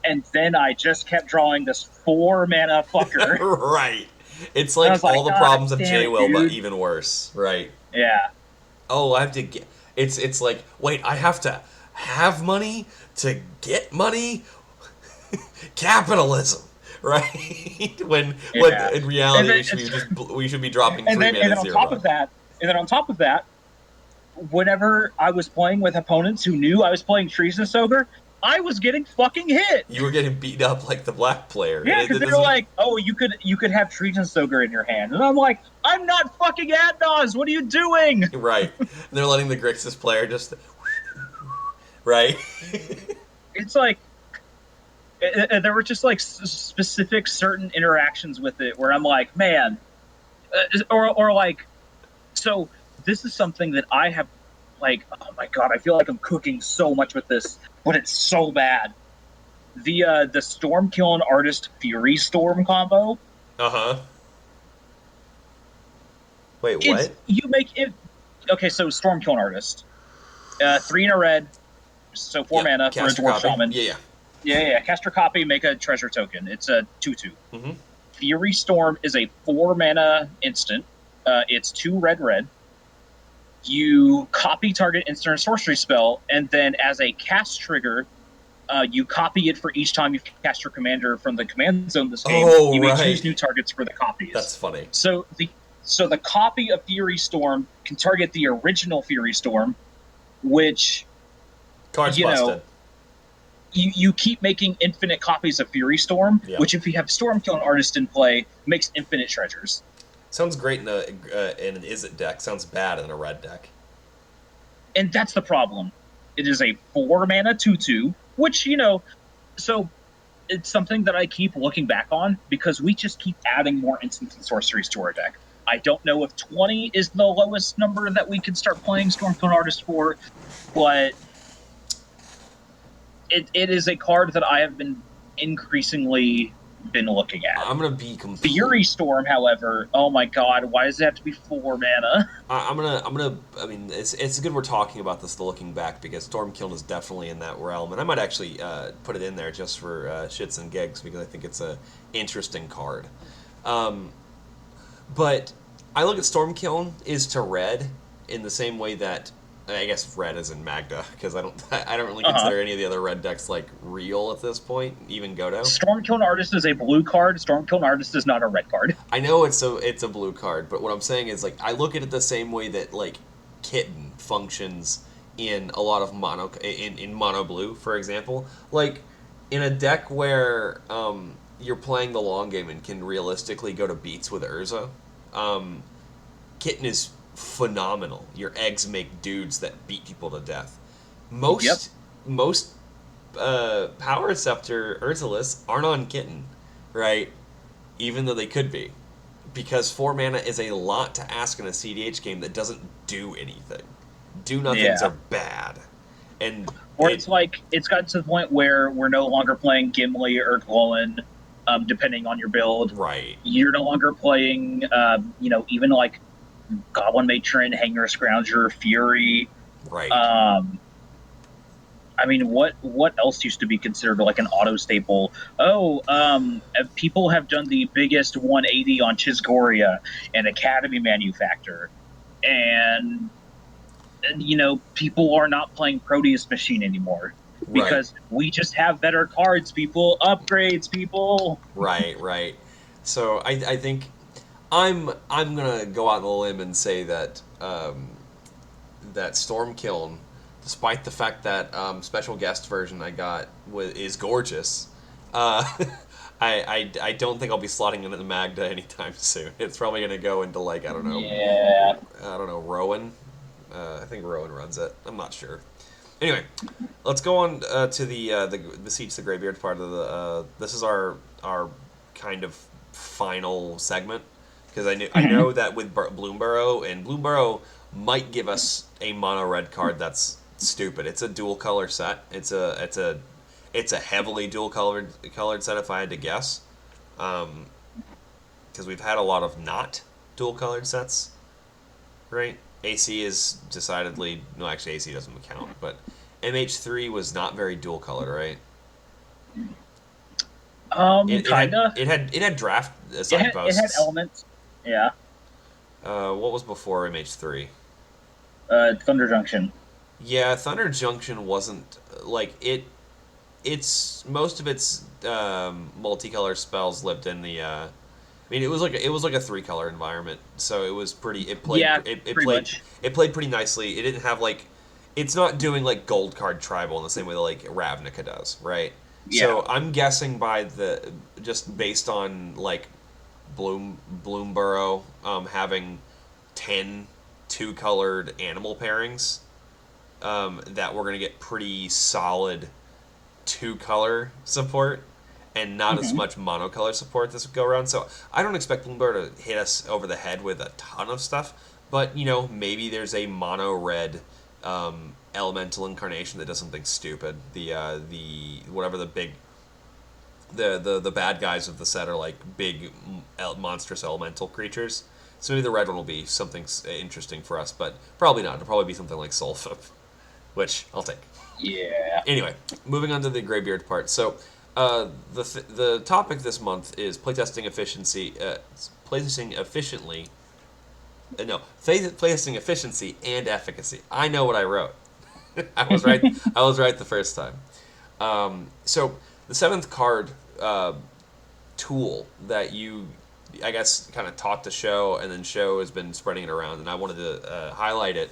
And then I just kept drawing this 4 mana fucker. Right. It's And I like was all like, the God problems of damn it, J-Will, but dude. even worse. Right. Yeah. Oh, I have to get. It's like, wait, I have to have money to get money. Capitalism. right? When Yeah, in and reality then we should be dropping 3 and mana then on top of 0/0. that, whenever I was playing with opponents who knew I was playing Treasonous Ogre, I was getting fucking hit. You were getting beat up like the black player, and Yeah, because it they were doesn't. like, "Oh, you could have Treasonous Ogre in your hand," and I'm like, "I'm not fucking Adnaz. What are you doing?" Right. And they're letting the Grixis player just right. It's like there were just like specific certain interactions with it where I'm like, man, or like so this is something that I have like, oh my god, I feel like I'm cooking so much with this, but it's so bad. The Storm Killing Artist Fury Storm combo. Uh huh. Wait, It's what? you make it okay. So Storm Killing Artist, three in a red, so four Yep. mana for a Caster dwarf copy. shaman. Yeah, yeah. Yeah. Cast your copy, make a treasure token. It's a 2/2. Mm-hmm. Fury Storm is a four mana instant. It's two red red. You copy target instant or sorcery spell, and then as a cast trigger, you copy it for each time you cast your commander from the command zone this game. Oh, You may choose right. new targets for the That's copies. funny. So the copy of Fury Storm can target the original Fury Storm, which Card's you know busted. you keep making infinite copies of Fury Storm, Yep. which if you have Storm Killing Artist in play, makes infinite treasures. Sounds great in an Is It deck. Sounds bad in a red deck. And that's the problem. It is a four mana 2/2, which, so it's something that I keep looking back on because we just keep adding more instants and sorceries to our deck. I don't know if 20 is the lowest number that we can start playing Stormcloak Artist for, but it is a card that I have been increasingly been looking at. I'm gonna be complete. Fury Storm, however, oh my god, why does it have to be four mana? I'm gonna. I mean, it's good we're talking about this. Looking back, because Stormkill is definitely in that realm, and I might actually put it in there just for shits and gigs because I think it's a interesting card. Um, but I look at Stormkill is to red in the same way that I guess red is in Magda because I don't really Uh-huh. consider any of the other red decks like real at this point, even Godo. Stormcloak Artist is a blue card. Stormcloak Artist is not a red card. I know it's a blue card, but what I'm saying is like I look at it the same way that like Kitten functions in a lot of in mono blue, for example. Like in a deck where you're playing the long game and can realistically go to beats with Urza, um, Kitten is phenomenal. Your eggs make dudes that beat people to death. Yep. Most Power Receptor Urzalis aren't on Kitten, right? Even though they could be, because 4 mana is a lot to ask in a CDH game that doesn't do anything. Do nothings Yeah. are bad, and Or it's like it's gotten to the point where we're no longer playing Gimli or Glowin, depending on your build. right, You're no longer playing, even like Goblin Matron, Hanger Scrounger, Fury. right, Um, I mean, what else used to be considered like an auto staple? Oh, people have done the biggest 180 on Chisgoria and Academy Manufactor, and people are not playing Proteus Machine anymore right, because we just have better cards. People upgrades. People. right. So I think I'm gonna go out on a limb and say that that Stormkiln, despite the fact that special guest version I got is gorgeous, uh, I don't think I'll be slotting into the Magda anytime soon. It's probably gonna go into like Yeah. I don't know Rowan. I think Rowan runs it. I'm not sure. Anyway, let's go on to the Siege the Greybeard part of the. This is our kind of final segment because I Mhm. know that with Bloomburrow and Bloomburrow might give us a mono red card that's stupid. It's a dual color set. It's a heavily dual colored set if I had to guess, because we've had a lot of not dual colored sets, right? AC is decidedly no. Actually, AC doesn't count, but MH3 was not very dual colored, right? Kinda. It had draft It had signposts. elements. Yeah. What was before MH3? Thunder Junction. Yeah, Thunder Junction wasn't like it. it's most of its multicolor spells lived in the. I mean, it was like a 3-color environment, so it was pretty. Yeah, pretty much. It played pretty nicely. It didn't have like, it's not doing like gold card tribal in the same way that like Ravnica does, right? Yeah. So I'm guessing by the just based on like Bloomborough having 10 2-colored animal pairings, that we're gonna get pretty solid 2-color support and not as Hmm. much monocolor support this go around. So I don't expect Bloomborough to hit us over the head with a ton of stuff, but maybe there's a mono red elemental incarnation that does something stupid. The whatever the big the bad guys of the set are like big monstrous elemental creatures. So maybe the red one will be something interesting for us, but probably not. It'll probably be something like Soulfip, which I'll take. Yeah. Anyway, moving on to the Greybeard part. So, the topic this month is playtesting efficiency. Playtesting efficiently. Playtesting efficiency and efficacy. I know what I wrote. I was right. I was right the first time. So the 7th card tool that you, I guess, kind of taught the show, and then show has been spreading it around, and I wanted to highlight it.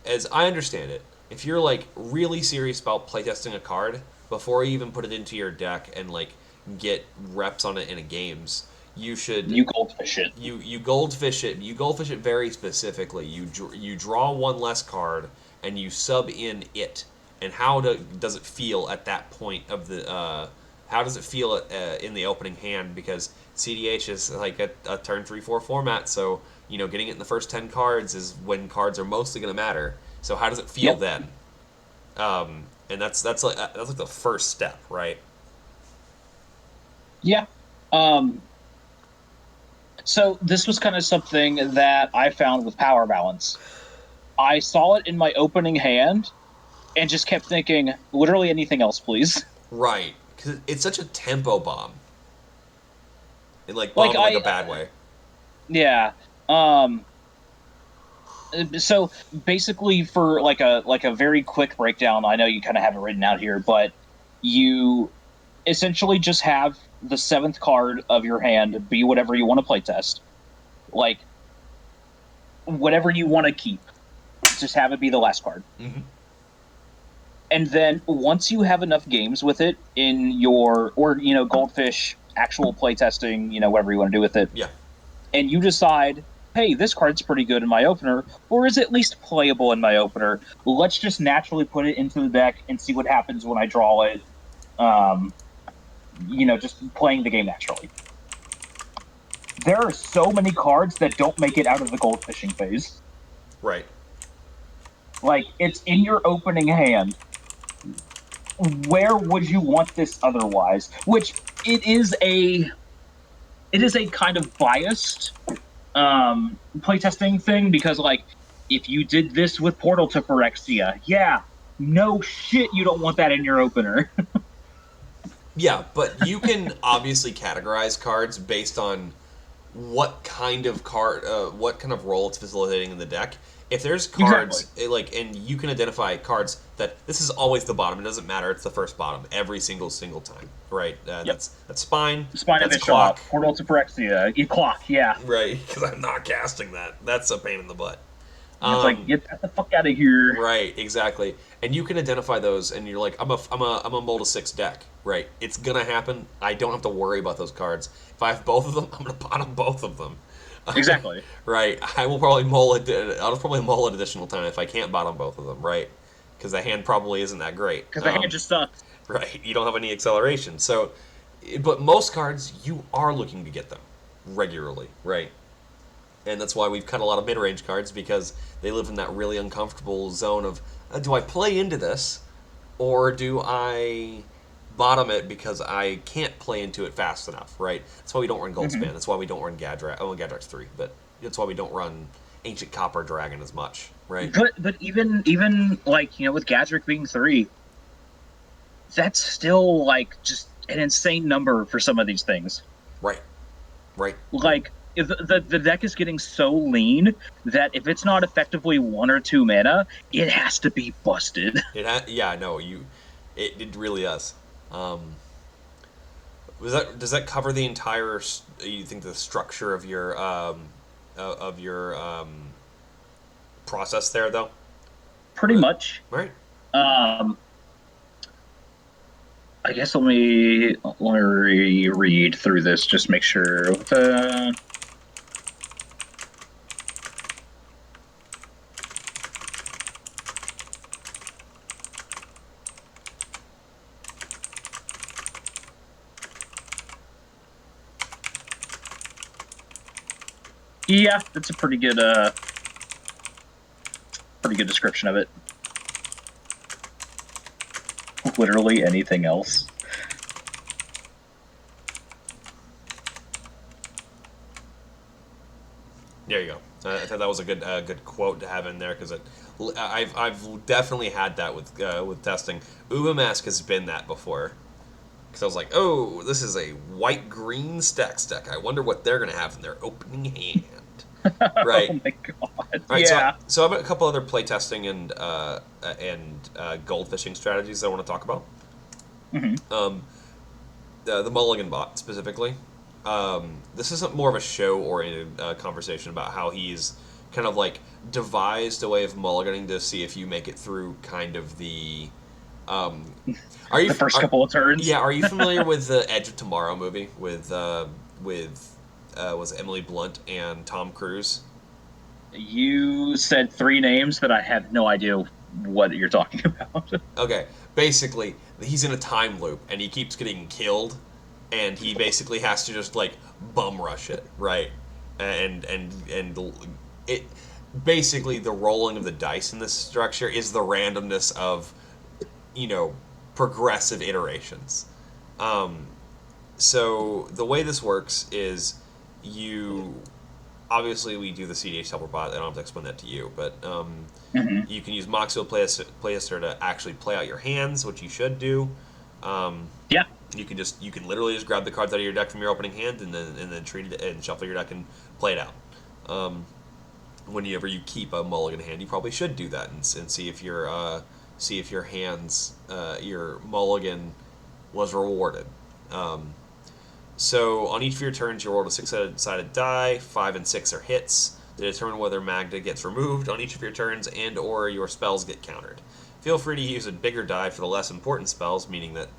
As I understand it, if you're like really serious about playtesting a card before you even put it into your deck and like get reps on it in a games, you should You goldfish it. you goldfish it. You goldfish it very specifically. You draw one less card and you sub in it. And how does it feel at that point of the? How does it feel in the opening hand? Because CDH is like a turn 3/4 format, so getting it in the first 10 cards is when cards are mostly going to matter. So how does it feel Yep. then? And that's like the first step, right? Yeah. Um, so this was kind of something that I found with power balance. I saw it in my opening hand and just kept thinking, literally anything else, please. Right, because it's such a tempo bomb. It like Like bomb in like a bad way. yeah. Um, so basically, for like a very quick breakdown, I know you kind of have it written out here, but you essentially just have the 7th card of your hand be whatever you want to playtest, like whatever you want to keep. Just have it be the last card. Mm-hmm. And then once you have enough games with it in your, or goldfish actual playtesting, whatever you want to do with it, Yeah. and you decide, hey, this card's pretty good in my opener, or is at least playable in my opener, let's just naturally put it into the deck and see what happens when I draw it. Just playing the game naturally. There are so many cards that don't make it out of the goldfishing phase. Right. Like, it's in your opening hand. Where would you want this otherwise? Which it is a kind of biased playtesting thing, because like if you did this with Portal to Phyrexia, yeah, no shit, you don't want that in your opener. Yeah, but you can obviously categorize cards based on what kind of role it's facilitating in the deck. If there's cards and you can identify cards that this is always the bottom. It doesn't matter. It's the first bottom every single time, right? Yep. That's spine. Spine of that's Bishop, clock, Portal to Phyrexia, clock, yeah. right? Because I'm not casting that. That's a pain in the butt. It's like, get that the fuck out of here. Right, exactly. And you can identify those, and you're like, I'm a mold of 6 deck, right? It's gonna happen. I don't have to worry about those cards. If I have both of them, I'm gonna bottom both of them. Exactly. Right. I will probably mull it. I'll probably mull it additional time if I can't bottom both of them, right? Because the hand probably isn't that great. Because the hand just sucks. Right. You don't have any acceleration. So, but most cards you are looking to get them regularly, right? And that's why we've cut a lot of mid-range cards, because they live in that really uncomfortable zone of, do I play into this, or do I bottom it because I can't play into it fast enough, right? That's why we don't run Goldspan. That's why we don't run Gadrak. Oh, Gadrak's 3, but that's why we don't run Ancient Copper Dragon as much, right? But even like, with Gadrak being 3, that's still like just an insane number for some of these things. Right. Like, if the deck is getting so lean that if it's not effectively 1 or 2 mana, it has to be busted. Yeah, no, you. It really does. Um, does that cover the entire? You think the structure of your process there though? Pretty much. Right. Um, I guess let me reread through this, just make sure. Yeah, that's a pretty good description of it. Literally anything else. There you go. I thought that was a good quote to have in there because I've definitely had that with testing. Ubamask has been that before because I was like, oh, this is a white green stack. I wonder what they're gonna have in their opening hand. Oh Right. my god. All right. Yeah. So I've got a couple other playtesting and gold fishing strategies that I want to talk about. Hmm. Um, the Mulligan bot specifically. This isn't more of a show-oriented conversation about how he's kind of like devised a way of mulliganing to see if you make it through kind of the. Um, are you The first couple of turns. yeah? Are you familiar with the Edge of Tomorrow movie was it Emily Blunt and Tom Cruise? You said three names that I have no idea what you're talking about. Okay, basically he's in a time loop and he keeps getting killed, and he basically has to just like bum rush it, right? And it basically the rolling of the dice in this structure is the randomness of you know progressive iterations. Um, so the way this works is you obviously we do the CDH helper bot. I don't have to explain that to you, but Hmm. you can use Moxio Playlister to actually play out your hands, which you should do. Um, Yeah. you can literally just grab the cards out of your deck from your opening hand and then treat it and shuffle your deck and play it out. Um, Whenever you keep a mulligan hand, you probably should do that and see if your hands your mulligan was rewarded. Um, so on each of your turns, you roll a six-sided die. 5 and 6 are hits. They determine whether Magda gets removed on each of your turns and/or your spells get countered. Feel free to use a bigger die for the less important spells, meaning that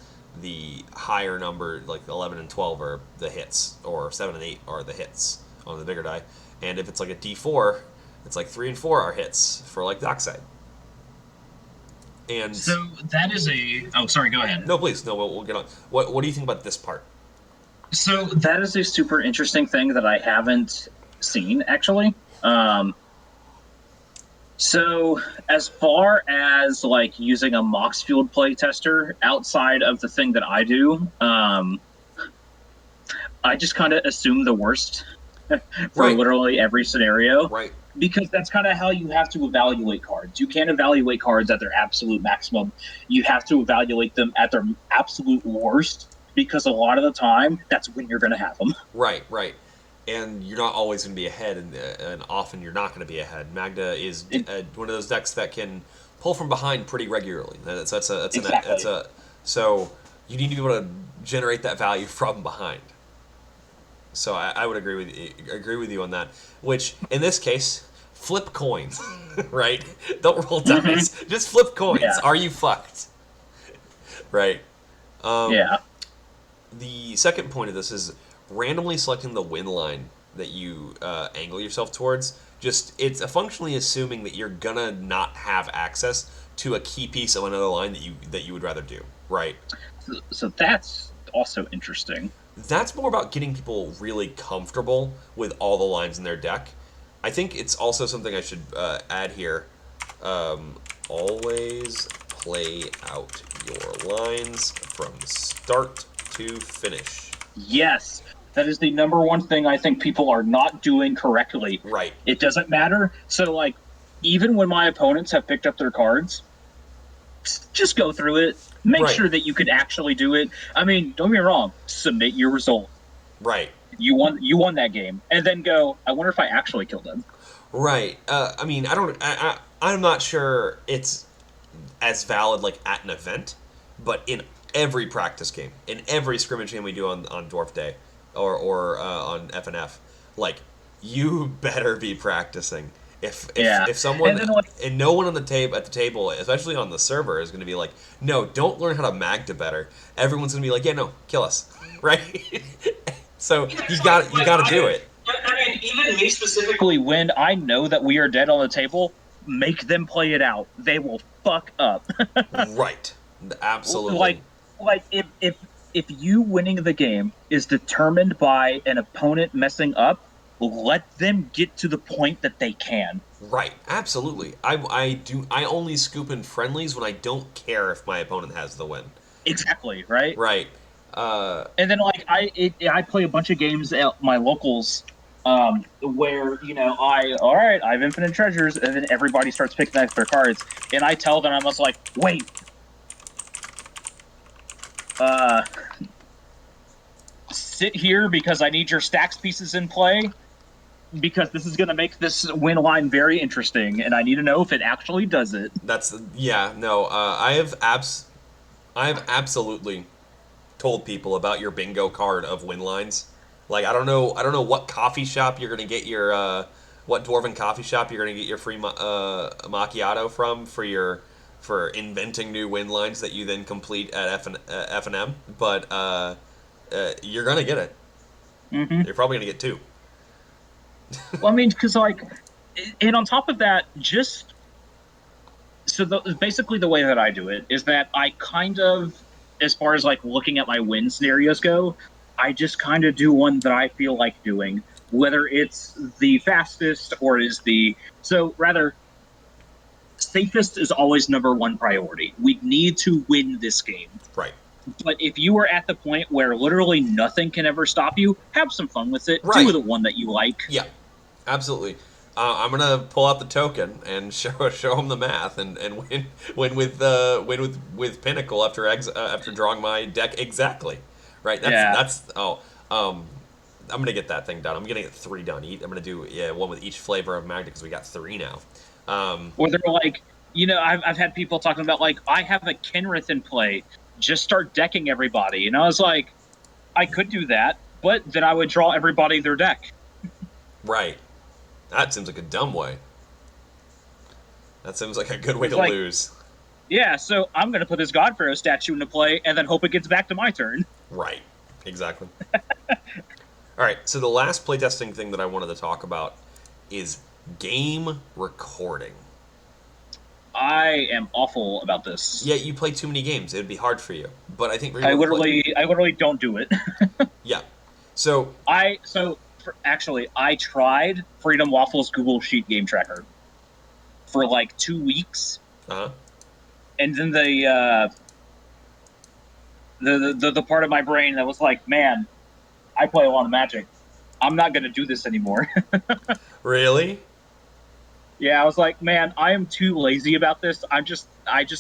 the higher number, like 11 and 12, are the hits, or 7 and 8 are the hits on the bigger die. And if it's like a D4, it's like 3 and 4 are hits for like Dockside. And So that is a. Oh, sorry. Go ahead. no, please, no, we'll get on. What do you think about this part? So that is a super interesting thing that I haven't seen actually. So as far as like using a Mox Fueled playtester outside of the thing that I do, I just kind of assume the worst for Right, literally every scenario right, because that's kind of how you have to evaluate cards. You can't evaluate cards at their absolute maximum. You have to evaluate them at their absolute worst because a lot of the time that's when you're going to have them. right. And you're not always going to be ahead, and often you're not going to be ahead. Magda is one of those decks that can pull from behind pretty regularly. That's Exactly. a so you need to be able to generate that value from behind. So I would agree with you on that. Which in this case, flip coins, right? Don't roll Hmm. dice. Just flip coins. Yeah. Are you fucked? Right. Um, Yeah. the second point of this is randomly selecting the win line that you angle yourself towards. Just it's functionally assuming that you're gonna not have access to a key piece of another line that you would rather do. Right. So that's also interesting. That's more about getting people really comfortable with all the lines in their deck. I think it's also something I should add here. Always play out your lines from start to finish. Yes, that is the number one thing I think people are not doing correctly. Right, It doesn't matter. So, like, even when my opponents have picked up their cards, just go through it. Make right, sure that you can actually do it. I mean, don't get me wrong. Submit your result. right, You won. You won that game, and then go. I wonder if I actually killed him. right. I mean, I'm not sure it's as valid like at an event, but in every practice game, in every scrimmage game we do on Dwarf Day or on FNF, like you better be practicing. Yeah. If someone And then like and no one on the table, especially on the server, is going to be like, no, don't learn how to Magda better. Everyone's going to be like, yeah, no, kill us, right? So yeah, you it's got you got to do it, I mean, even me specifically, when I know that we are dead on the table, make them play it out. They will fuck up. right? Absolutely, like if you winning the game is determined by an opponent messing up, let them get to the point that they can. right? Absolutely. I only scoop in friendlies when I don't care if my opponent has the win. Exactly, right? Right. And then like I play a bunch of games at my locals where I all right, I have infinite treasures, and then everybody starts picking up their cards, and I tell them, I was like, wait, uh sit here because I need your stacks pieces in play, because this is going to make this win line very interesting, and I need to know if it actually does it. That's yeah. No, I have absolutely told people about your bingo card of win lines. Like I don't know what coffee shop you're gonna get your what dwarven coffee shop you're gonna get your free macchiato from for inventing new win lines that you then complete at F and M. But you're gonna get it. Mm-hmm. You're probably gonna get two. Well, I mean, because like, and on top of that, just basically the way that I do it is that I kind of, as far as like looking at my win scenarios go, I just kind of do one that I feel like doing, whether it's the fastest or is the so rather safest is always number one priority. We need to win this game. Right. But if you are at the point where literally nothing can ever stop you, have some fun with it. Do Right. the one that you like. Yeah. Absolutely. I'm gonna pull out the token and show him the math and win with Pinnacle after drawing my deck exactly. Right. Yeah. Um I'm gonna get that thing done. I'm gonna get three done. I'm gonna do one with each flavor of Magda because we got three now. Or they're like, I've had people talking about like, I have a Kenrith in play. Just start decking everybody. And I was like, I could do that, but then I would draw everybody their deck. Right. That seems like a dumb way. That seems like a good way It's to like, lose. yeah, so I'm going to put this God Pharaoh statue into play and then hope it gets back to my turn. Right. Exactly. All right. So the last playtesting thing that I wanted to talk about is game recording. I am awful about this. Yeah, you play too many games. It would be hard for you. But I think I literally don't do it. Yeah. So Actually, I tried Freedom Waffles Google Sheet Game Tracker for like 2 weeks, uh and then the part of my brain that was like, man, I play a lot of Magic. I'm not going to do this anymore. Really? Yeah, I was like, man, I am too lazy about this. I just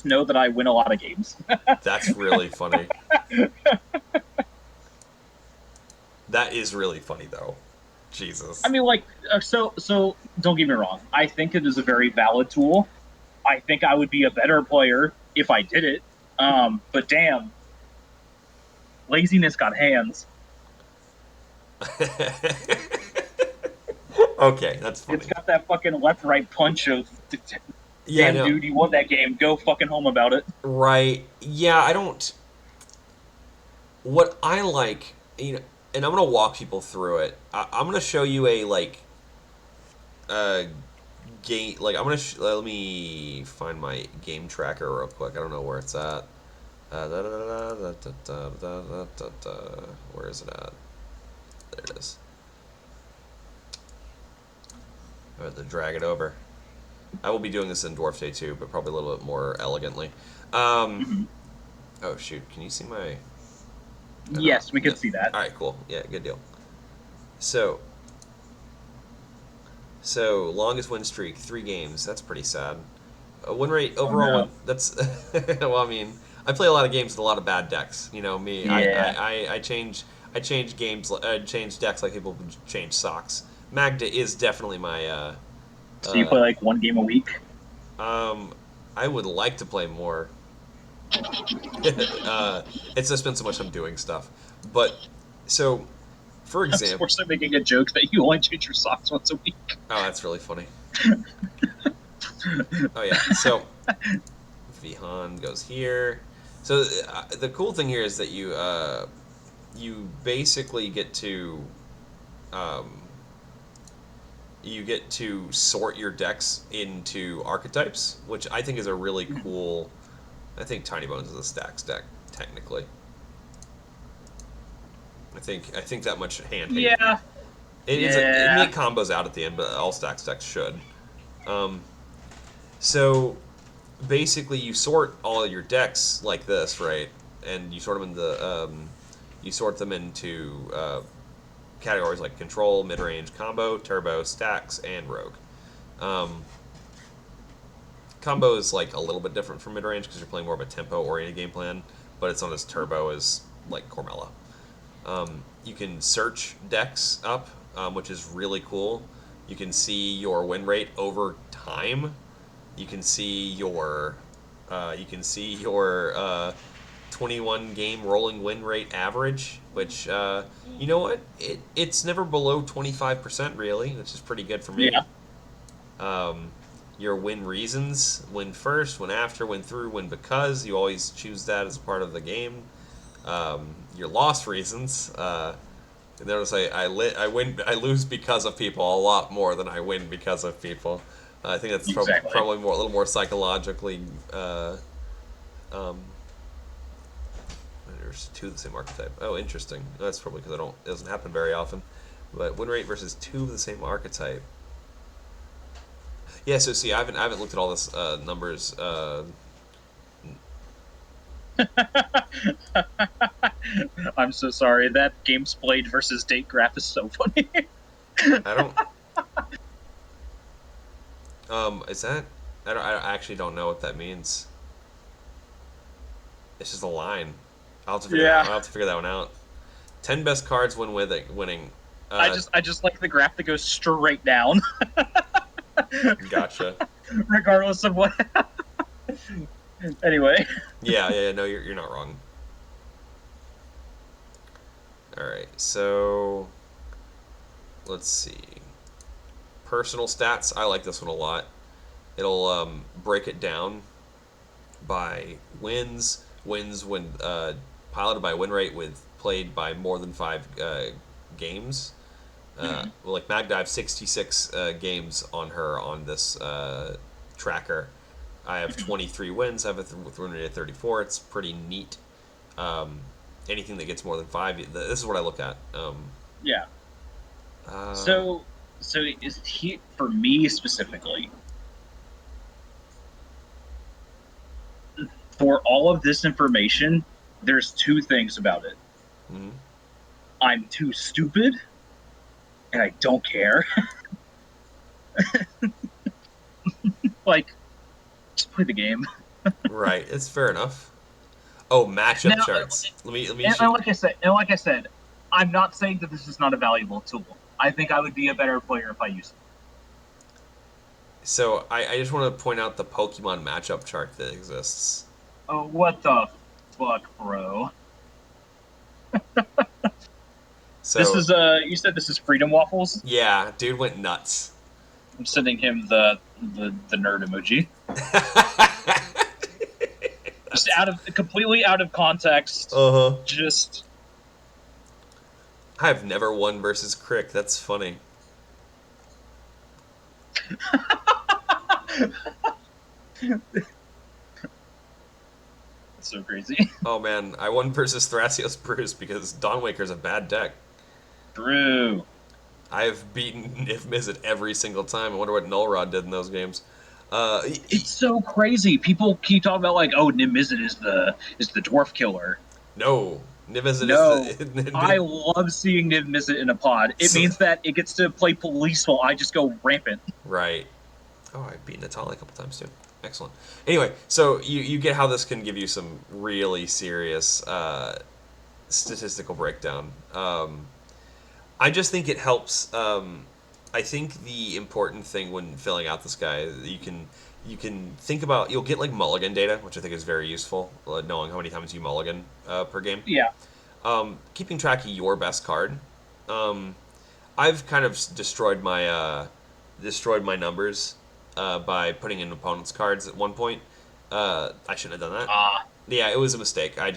know that I win a lot of games. That's really funny. That is really funny though. Jesus. I mean, like, so don't get me wrong. I think it is a very valid tool. I think I would be a better player if I did it. But damn, laziness got hands. Okay, that's funny. It's got that fucking left-right punch of, Yeah, damn, no. dude, you won that game. Go fucking home about it. Right. Yeah, I don't. What I like, and I'm gonna walk people through it. I'm gonna show you a uh, game. Like I'm gonna let me find my game tracker real quick. I don't know where it's at. Where is it at? There it is. I have to drag it over. I will be doing this in Dwarf Day too, but probably a little bit more elegantly. Oh shoot! Can you see my? Yes, we can see that. All right, cool. Yeah, good deal. So longest win streak, 3 games. That's pretty sad. Win rate overall. Oh, no. That's well, I mean, I play a lot of games with a lot of bad decks. You know me. Yeah. I change games. Change decks like people change socks. Magda is definitely my. So you play like one game a week? I would like to play more. It's just been so much I'm doing stuff. But so, for I was example, forced making a joke that you only change your socks once a week. oh, that's really funny. Oh yeah, so Vihan goes here. So the cool thing here is that you basically um, get to sort your decks into archetypes, which I think is a really cool. I think Tiny Bones is a stacks deck technically. I think that much hand hate. Yeah, It may yeah. combos out at the end, but all stacks decks should. Um, so basically, you sort all of your decks like this, right? And you sort them you sort them into categories like control, mid range, combo, turbo, stacks, and rogue. Um, Combo is like a little bit different from mid range because you're playing more of a tempo oriented game plan, but it's not as turbo as like Cormella. You can search decks up, which is really cool. You can see your win rate over time. You can see your 21 game rolling win rate average, which you know what it's never below 25% really, which is pretty good for me. Yeah, Um, your win reasons, win first, win after, win through, win because. You always choose that as a part of the game. Your loss reasons. Notice I lose because of people a lot more than I win because of people. I think that's exactly. probably a little more psychologically. Um, there's two of the same archetype. Oh, interesting. That's probably because it doesn't happen very often. But win rate versus two of the same archetype. Yeah. So see, I haven't looked at all this numbers. I'm so sorry. That games played versus date graph is so funny. I don't. Is that? I actually don't know what that means. It's just a line. Yeah, I'll have to figure that one out. 10 best cards when winning. Uh, I just like the graph that goes straight down, gotcha. regardless of what. Anyway, Yeah. No, you're not wrong. All right. So let's see. Personal stats. I like this one a lot. It'll break it down by wins when piloted by win rate with played by more than 5 games. Well, like Magdive, 66 games on her on this tracker. I have 23 wins. I have a win rate of 34. It's pretty neat. Um, Anything that gets more than 5, this is what I look at. yeah. Uh, So, so is he for me specifically for all of this information? There's two things about it. mhm. I'm too stupid, and I don't care. Like, just play the game. Right, it's fair enough. Oh, matchup Now, charts. Let me and like I said, I'm not saying that this is not a valuable tool. I think I would be a better player if I used it. So I just want to point out the Pokemon matchup chart that exists. Oh, what the fuck, bro? This So is you said this is Freedom Waffles. yeah, dude went nuts. I'm sending him the nerd emoji. Just out of completely out of context. Uh huh. Just I've never won versus Crick. That's funny. so crazy. Oh man, I won versus Thrasios Bruce because Dawnwaker's a bad deck. True. I've beaten If Mizzet every single time. I wonder what Nullrod did in those games. Uh, It's so crazy. People keep talking about like, oh, Nim Mizzet is the dwarf killer. no, Niv Mizzet is No, I the. love seeing Niv Mizzet in a pod. It So, means that it gets to play police while I just go rampant. right. Oh, I've beaten Natalia a couple times too. Excellent. Anyway, so you get how this can give you some really serious statistical breakdown. I just think it helps. I think the important thing when filling out this guy, you can think about, you'll get like mulligan data, which I think is very useful, knowing how many times you mulligan per game. Yeah. Keeping track of your best card. Um, I've kind of destroyed my numbers by putting in opponents' cards at one point. I shouldn't have done that. Yeah, it was a mistake. I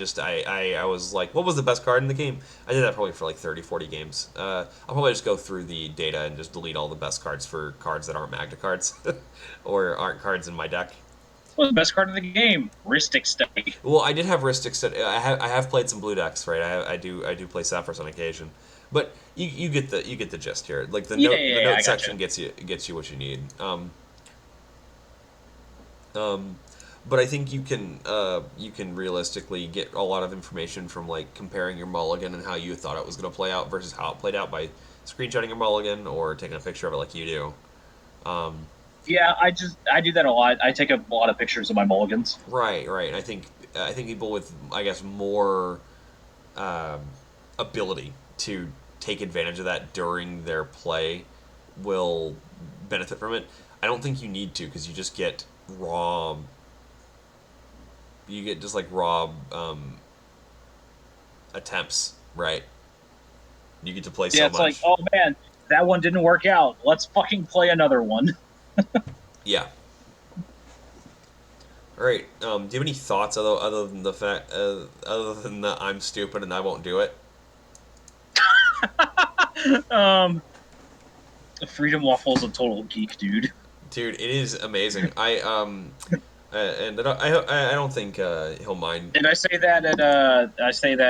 was like, what was the best card in the game? I did that probably for like 30, 40 games. I'll probably just go through the data and just delete all the best cards for cards that aren't Magna cards or aren't cards in my deck. Well, the best card in the game, Ristic Study. Well, I did have Ristics. I have played some blue decks, right? I do play Sapphires on occasion, but you get the gist here. Like the note I section gotcha. gets you what you need. Um, but I think you can realistically get a lot of information from like comparing your mulligan and how you thought it was going to play out versus how it played out by screenshotting your mulligan or taking a picture of it like you do. Um, Yeah, I do that a lot. I take a lot of pictures of my mulligans. right, right. I think people with I guess more um, ability to take advantage of that during their play will benefit from it. I don't think you need to because you just get raw. You get just like raw attempts, right? You get to play Yeah, so it's like, much. oh man, that one didn't work out. Let's fucking play another one. Yeah. All right. Do you have any thoughts other than the fact other than the I'm stupid and I won't do it? um, Freedom Waffle's a total geek, dude. Dude, it is amazing. And I don't think he'll mind And I say that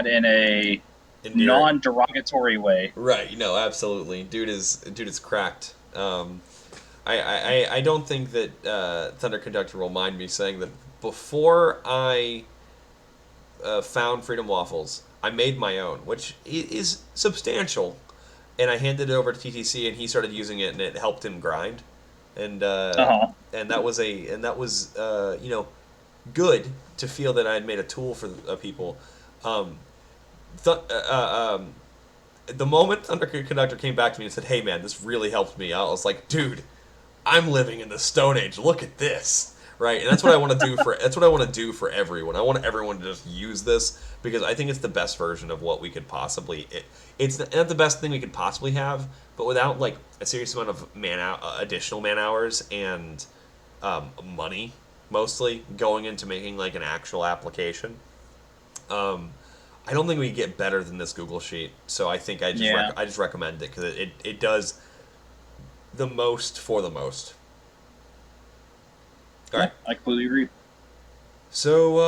in a endearing. non-derogatory way. Right, absolutely. Dude is cracked. I don't think that Thunder Conductor will mind me saying that before I found Freedom Waffles, I made my own, which is substantial, and I handed it over to TTC, and he started using it, and it helped him grind, and Uh huh. that was good to feel that I had made a tool for people. Um, th- the moment Thunder Conductor came back to me and said, "Hey man, this really helped me," I was like, "Dude, I'm living in the Stone Age. Look at this." Right, and that's what I want to do for everyone. I want everyone to just use this because I think it's the best version of what we could possibly. It's not the best thing we could possibly have, but without like a serious amount of additional man hours and money, mostly going into making like an actual application. Um, I don't think we get better than this Google sheet, so I think Yeah. I just recommend it because it does the most for the most. All Yeah, right. I completely agree. So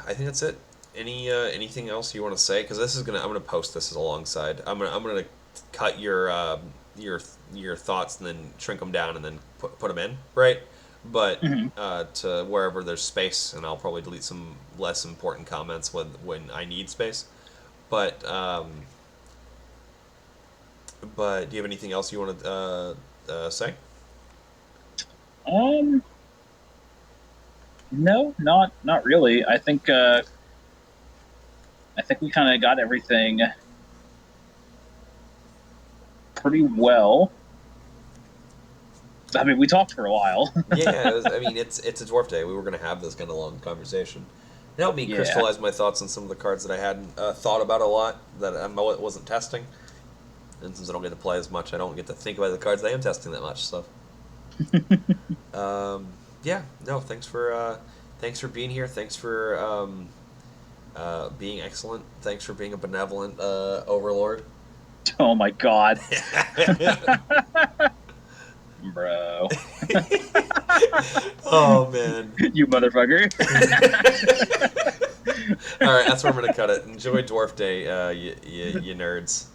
I think that's it. Anything else you want to say? Because I'm gonna post this as alongside. I'm gonna cut your your thoughts and then shrink them down and then put them in right. But Hmm. to wherever there's space, and I'll probably delete some less important comments when I need space. But but do you have anything else you want to say? Um, no, not really. I think we kind of got everything pretty well. I mean, we talked for a while. Yeah, I mean, it's a dwarf day. We were gonna have this kind of long conversation. It helped me Yeah. crystallize my thoughts on some of the cards that I hadn't thought about a lot that I wasn't testing. And since I don't get to play as much, I don't get to think about the cards I am testing that much. So, yeah, no, thanks for being here. Thanks for being excellent. Thanks for being a benevolent overlord. Oh my god, bro, Oh man. you motherfucker. All right, that's where I'm gonna cut it. Enjoy Dwarf Day, you nerds.